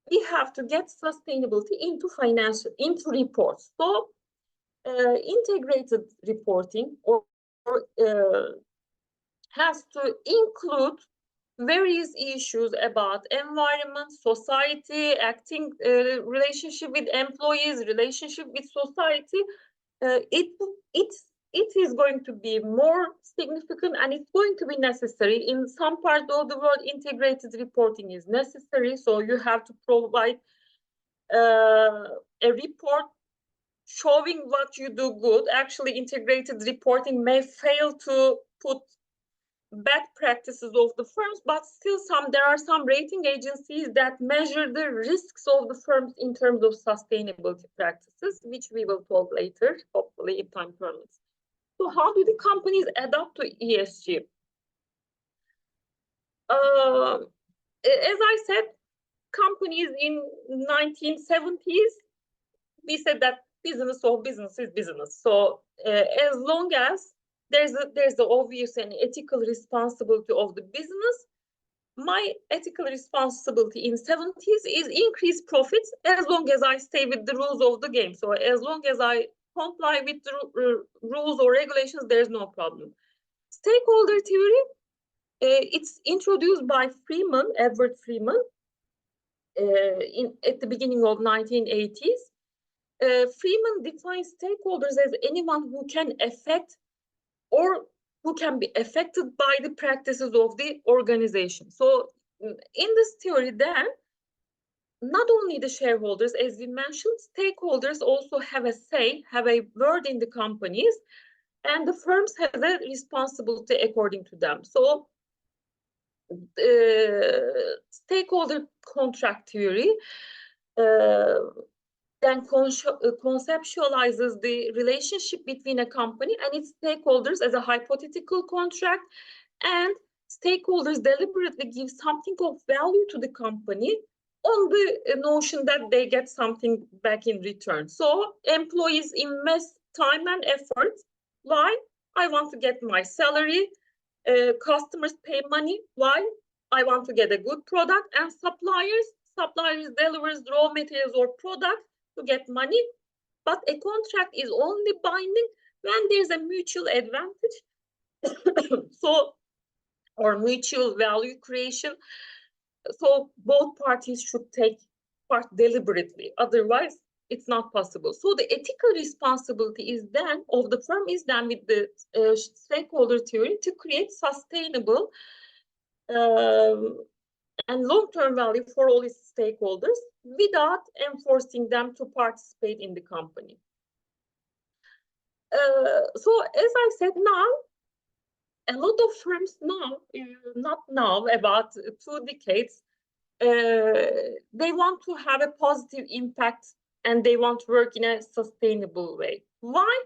we have to get sustainability into reports. So integrated reporting has to include various issues about environment, society, acting relationship with employees, relationship with society. It is going to be more significant and it's going to be necessary. In some parts of the world, integrated reporting is necessary. So you have to provide a report showing what you do good. Actually, integrated reporting may fail to put bad practices of the firms, but still there are some rating agencies that measure the risks of the firms in terms of sustainability practices, which we will talk later, hopefully if time permits. So how do the companies adapt to ESG? As I said, companies in 1970s, we said that business is business. So as long as there's the obvious and ethical responsibility of the business, my ethical responsibility in 70s is increase profits as long as I stay with the rules of the game. So as long as I comply with the rules or regulations, there's no problem. Stakeholder theory, it's introduced by Freeman, Edward Freeman, at the beginning of 1980s. Freeman defines stakeholders as anyone who can affect or who can be affected by the practices of the organization. So in this theory then, not only the shareholders, as we mentioned, stakeholders also have a say, have a word in the companies, and the firms have a responsibility according to them. So stakeholder contract theory then conceptualizes the relationship between a company and its stakeholders as a hypothetical contract, and stakeholders deliberately give something of value to the company on the notion that they get something back in return. So employees invest time and effort. Why? I want to get my salary. Customers pay money. Why? I want to get a good product. And suppliers delivers raw materials or products to get money. But a contract is only binding when there's a mutual advantage. So, or mutual value creation. So both parties should take part deliberately. Otherwise, it's not possible. So the ethical responsibility is then of the firm is then with the stakeholder theory to create sustainable and long-term value for all its stakeholders without enforcing them to participate in the company. So as I said now, a lot of firms now, not now, about 2 decades, they want to have a positive impact and they want to work in a sustainable way. Why?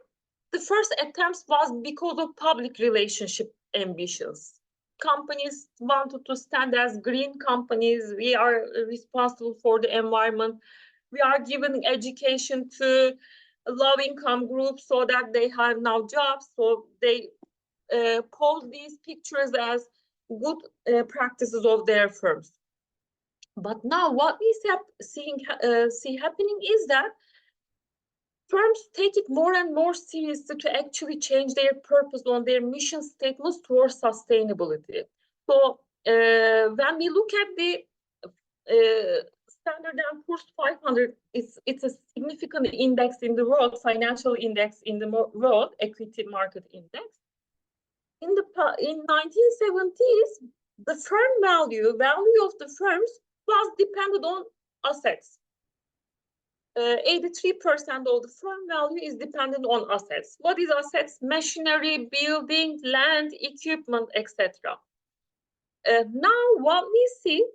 The first attempts was because of public relationship ambitions. Companies wanted to stand as green companies. We are responsible for the environment. We are giving education to low-income groups so that they have now jobs. So they pose these pictures as good practices of their firms. But now what we see happening is that firms take it more and more seriously to actually change their purpose on their mission statements towards sustainability. So when we look at the Standard & Poor's 500, it's a significant index in the world, financial index in the world, equity market index. In 1970s, the firm value of the firms was dependent on assets. 83% of the firm value is dependent on assets. What is assets? Machinery, building, land, equipment, etc. Now what we see,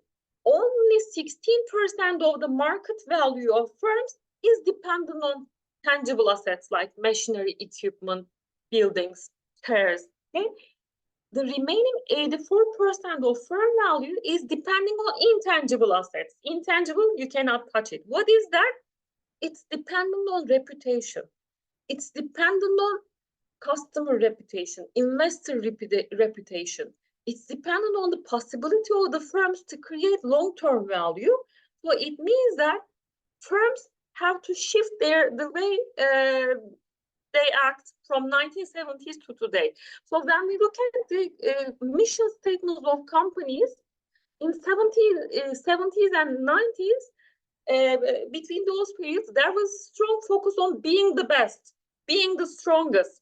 only 16% of the market value of firms is dependent on tangible assets like machinery, equipment, buildings, shares. Okay? The remaining 84% of firm value is depending on intangible assets. Intangible, you cannot touch it. What is that? It's dependent on reputation. It's dependent on customer reputation, investor reputation. It's dependent on the possibility of the firms to create long-term value. So it means that firms have to shift the way they act from 1970s to today. So when we look at the mission statements of companies in 70s and 90s, between those periods, there was strong focus on being the best, being the strongest,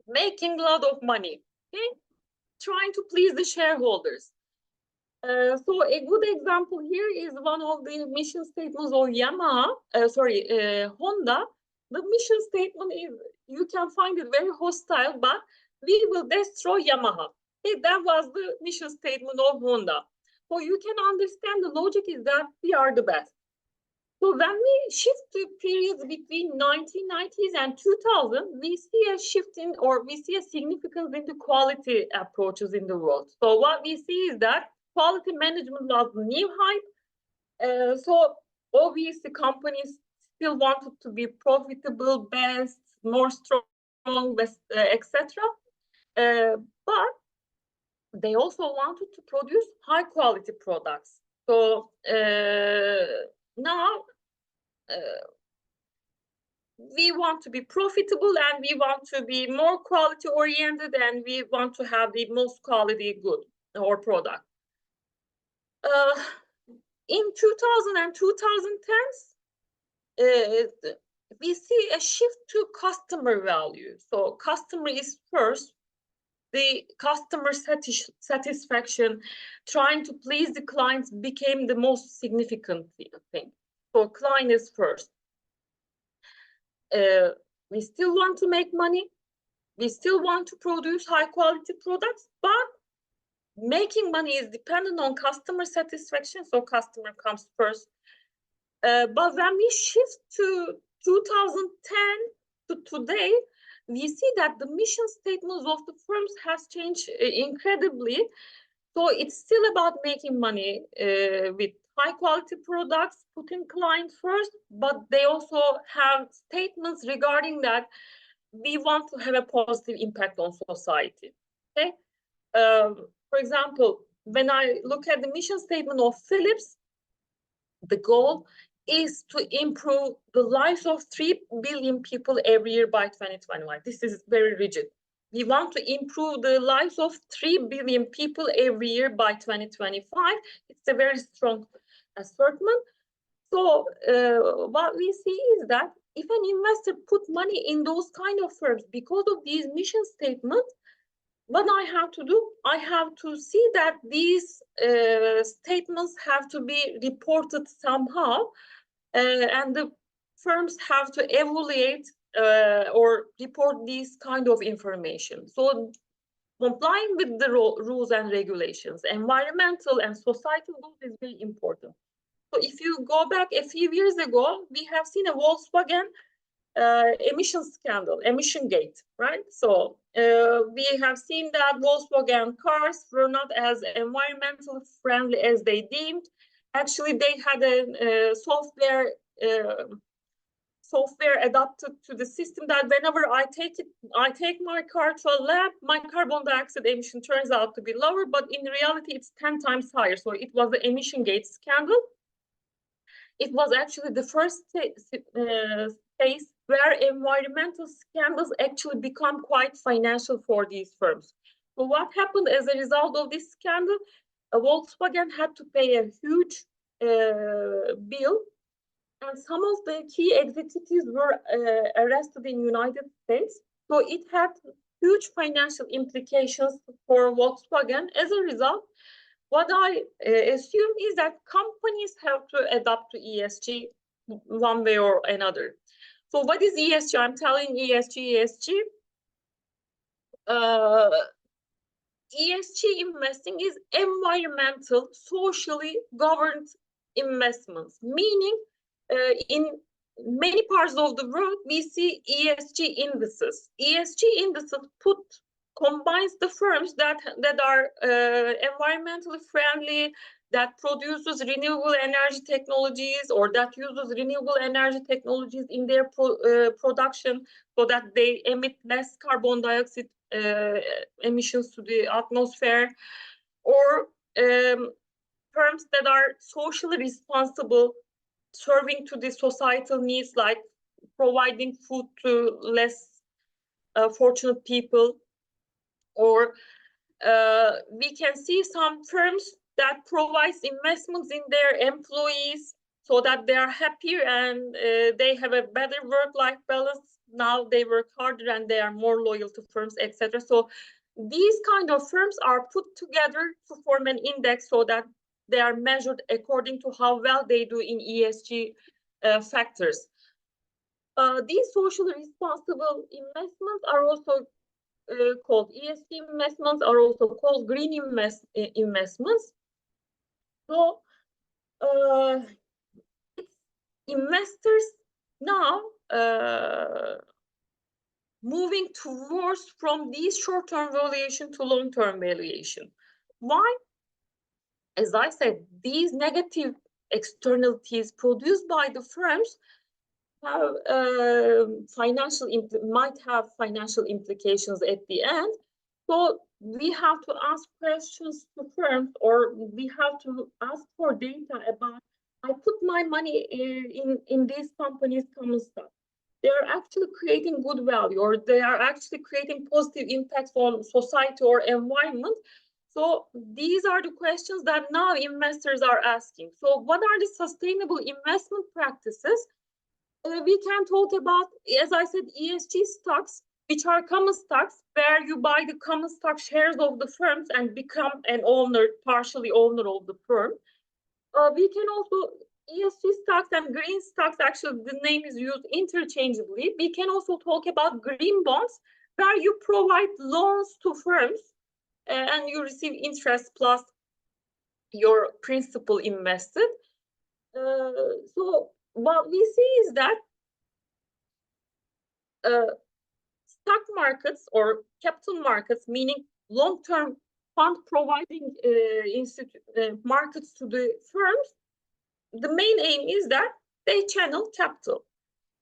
making a lot of money, okay? Trying to please the shareholders. So a good example here is one of the mission statements of Honda. The mission statement is, you can find it very hostile, but we will destroy Yamaha. Okay, that was the mission statement of Honda. So you can understand the logic is that we are the best. So when we shift to periods between 1990s and 2000, we see a shift in, or we see a significance in the quality approaches in the world. So what we see is that quality management was the new hype. So obviously companies still wanted to be profitable, best, more strong, etc. But they also wanted to produce high quality products. So now we want to be profitable and we want to be more quality oriented and we want to have the most quality good or product. In 2000 and 2010s, we see a shift to customer value. So customer is first. The customer satisfaction, trying to please the clients became the most significant thing. So client is first. We still want to make money. We still want to produce high quality products, but making money is dependent on customer satisfaction. So customer comes first. But when we shift to 2010 to today, we see that the mission statements of the firms has changed incredibly. So it's still about making money with high quality products, putting clients first, but they also have statements regarding that we want to have a positive impact on society. Okay. For example, when I look at the mission statement of Philips, the goal is to improve the lives of 3 billion people every year by 2021. This is very rigid. We want to improve the lives of 3 billion people every year by 2025. It's a very strong assertion. So what we see is that if an investor put money in those kind of firms because of these mission statements, what I have to do, I have to see that these statements have to be reported somehow, and the firms have to evaluate or report these kind of information. So complying with the rules and regulations, environmental and societal goals is very important. So if you go back a few years ago, we have seen a Volkswagen emission scandal, emission gate, right? So we have seen that Volkswagen cars were not as environmentally friendly as they deemed. Actually, they had a software adapted to the system that whenever I take my car to a lab, my carbon dioxide emission turns out to be lower, but in reality, it's 10 times higher. So it was the emission gate scandal. It was actually the first case where environmental scandals actually become quite financial for these firms. So what happened as a result of this scandal? Volkswagen had to pay a huge bill, and some of the key executives were arrested in the United States. So it had huge financial implications for Volkswagen. As a result, what I assume is that companies have to adapt to ESG one way or another. So what is ESG? I'm telling ESG. ESG investing is environmental, socially governed investments, meaning in many parts of the world, we see ESG indices. ESG indices combines the firms that are environmentally friendly, that produces renewable energy technologies, or that uses renewable energy technologies in their production so that they emit less carbon dioxide emissions to the atmosphere, or firms that are socially responsible, serving to the societal needs, like providing food to less fortunate people. Or we can see some firms that provides investments in their employees so that they are happier and they have a better work-life balance. Now they work harder and they are more loyal to firms, etc. So these kind of firms are put together to form an index so that they are measured according to how well they do in ESG factors. These socially responsible investments are also called ESG investments, are also called green investments. So investors now moving towards from these short-term valuation to long-term valuation. Why? As I said, these negative externalities produced by the firms have might have financial implications at the end. So we have to ask questions to firms, or we have to ask for data about, I put my money in these companies' common stock. They are actually creating good value, or they are actually creating positive impacts on society or environment. So these are the questions that now investors are asking. So what are the sustainable investment practices? We can talk about, as I said, ESG stocks, which are common stocks, where you buy the common stock shares of the firms and become an owner, partially owner of the firm. We can also, ESG stocks and green stocks, actually the name is used interchangeably. We can also talk about green bonds, where you provide loans to firms and you receive interest plus your principal invested. So what we see is that stock markets or capital markets, meaning long-term fund providing markets to the firms, the main aim is that they channel capital.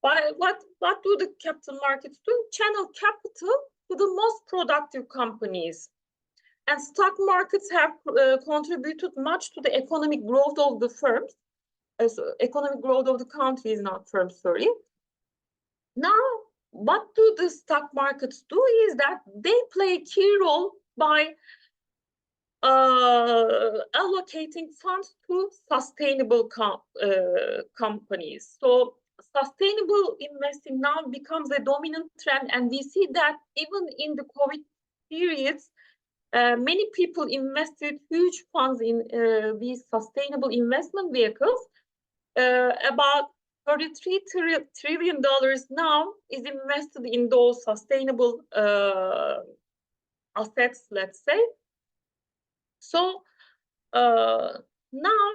But what do the capital markets do? Channel capital to the most productive companies. And stock markets have contributed much to the economic growth of the firms. So economic growth of the countries, not firms, sorry. Now, what do the stock markets do is that they play a key role by allocating funds to sustainable companies. So sustainable investing now becomes a dominant trend, and we see that even in the COVID periods, many people invested huge funds in these sustainable investment vehicles. About $33 trillion now is invested in those sustainable assets, let's say. So now,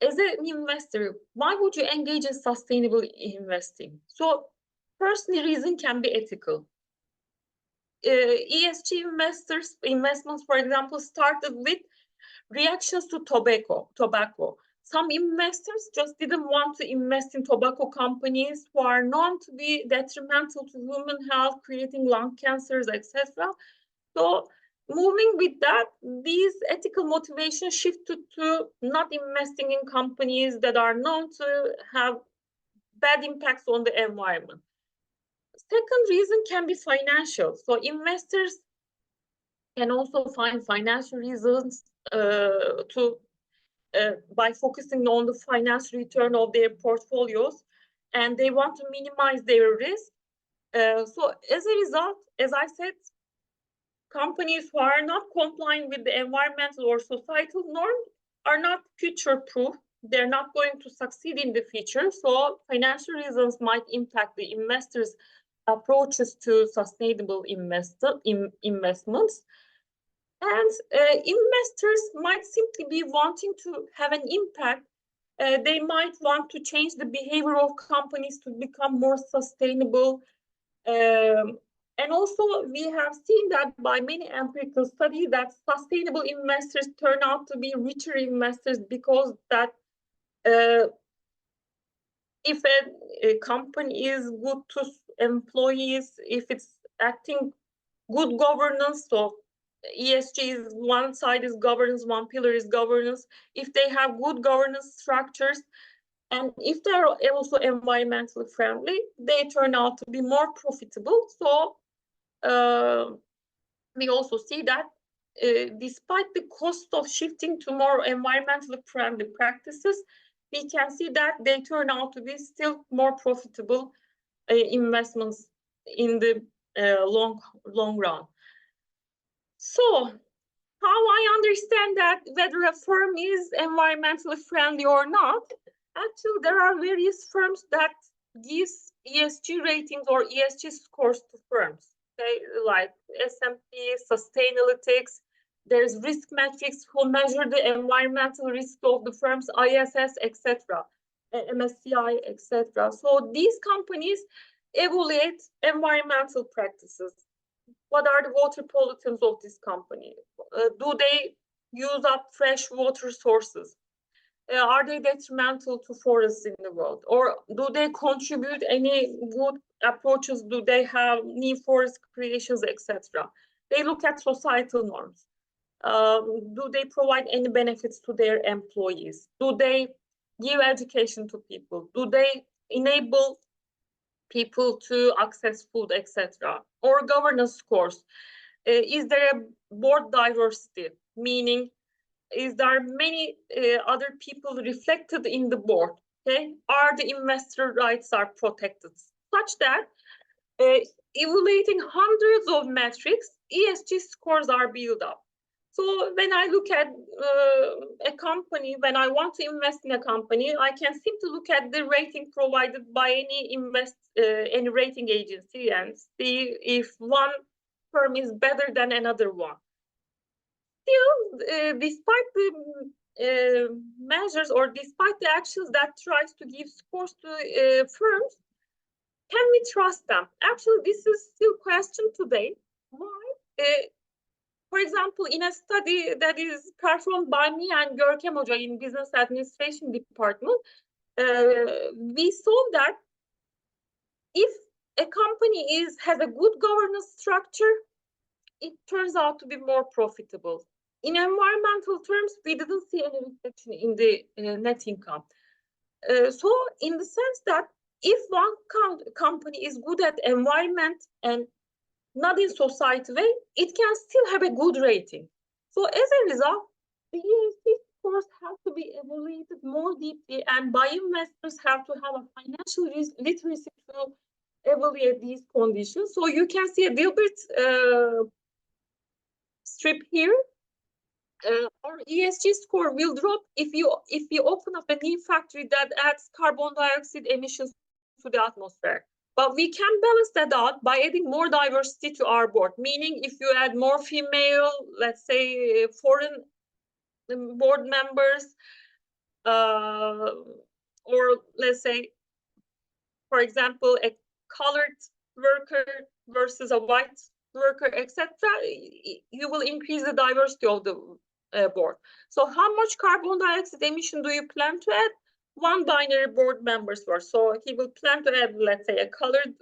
as an investor, why would you engage in sustainable investing? So firstly, reason can be ethical. ESG investments, for example, started with reactions to tobacco. Some investors just didn't want to invest in tobacco companies who are known to be detrimental to human health, creating lung cancers, etc. So moving with that, these ethical motivations shifted to not investing in companies that are known to have bad impacts on the environment. Second reason can be financial. So investors can also find financial reasons by focusing on the financial return of their portfolios, and they want to minimize their risk. So as a result, as I said, companies who are not complying with the environmental or societal norms are not future-proof. They're not going to succeed in the future. So financial reasons might impact the investors' approaches to sustainable investments. And investors might simply be wanting to have an impact. They might want to change the behavior of companies to become more sustainable. And also, we have seen that by many empirical studies that sustainable investors turn out to be richer investors, because that if a company is good to employees, if it's acting good governance, so ESG is one side is governance, one pillar is governance. If they have good governance structures, and if they're also environmentally friendly, they turn out to be more profitable. So we also see that despite the cost of shifting to more environmentally friendly practices, we can see that they turn out to be still more profitable investments in the long run. So how I understand that whether a firm is environmentally friendly or not, actually there are various firms that gives ESG ratings or ESG scores to firms. Okay, like S&P, Sustainalytics, there's risk metrics who measure the environmental risk of the firms, ISS, etc., MSCI, etc. So these companies evaluate environmental practices. What are the water pollutants of this company? Do they use up fresh water sources? Are they detrimental to forests in the world? Or do they contribute any good approaches do they have, need for risk creations, etc. They look at societal norms. Do they provide any benefits to their employees? Do they give education to people? Do they enable people to access food, etc.? Or governance scores. Is there a board diversity? Meaning, is there many other people reflected in the board? Okay, are the investor rights are protected? Such that evaluating hundreds of metrics, ESG scores are built up. So when I look at a company, when I want to invest in a company, I can simply look at the rating provided by any rating agency and see if one firm is better than another one. Still, despite the measures or despite the actions that tries to give scores to firms, can we trust them? Actually, this is still question today. Why? For example, in a study that is performed by me and Görkem Hoca in Business Administration Department, we saw that if a company has a good governance structure, it turns out to be more profitable. In environmental terms, we didn't see any reflection in the net income. So in the sense that if one company is good at environment and not in society way, it can still have a good rating. So as a result, the ESG scores have to be evaluated more deeply, and by investors have to have a financial literacy to evaluate these conditions. So you can see a Dilbert strip here. Our ESG score will drop if you open up a new factory that adds carbon dioxide emissions to the atmosphere. But we can balance that out by adding more diversity to our board. Meaning, if you add more female, let's say, foreign board members, or let's say, for example, a colored worker versus a white worker, etc., you will increase the diversity of the board. So how much carbon dioxide emission do you plan to add? One binary board members were. So he will plan to add, let's say, a colored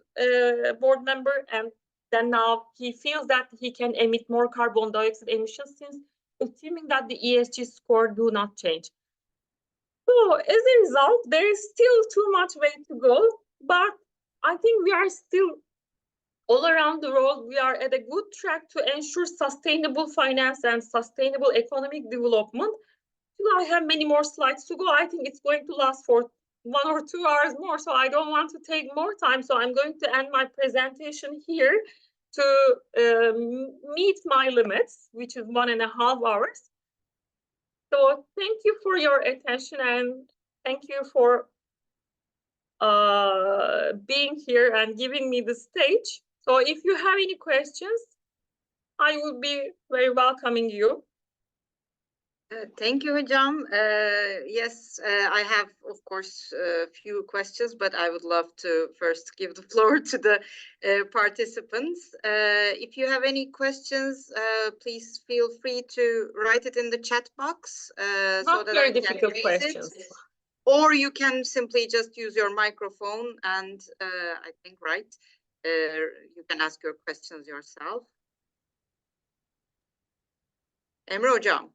board member, and then now he feels that he can emit more carbon dioxide emissions, since assuming that the ESG score do not change. So as a result, there is still too much way to go, but I think we are still all around the world, we are at a good track to ensure sustainable finance and sustainable economic development. I have many more slides to go. I think it's going to last for 1 or 2 hours more, so I don't want to take more time. So I'm going to end my presentation here to meet my limits, which is 1.5 hours. So thank you for your attention, and thank you for being here and giving me the stage. So if you have any questions, I will be very welcoming you. Thank you, Hocam. Yes, I have, of course, a few questions, but I would love to first give the floor to the participants. If you have any questions, please feel free to write it in the chat box. So that very I can difficult raise questions. it. Or you can simply just use your microphone and I think, right, you can ask your questions yourself. Emre Hocam.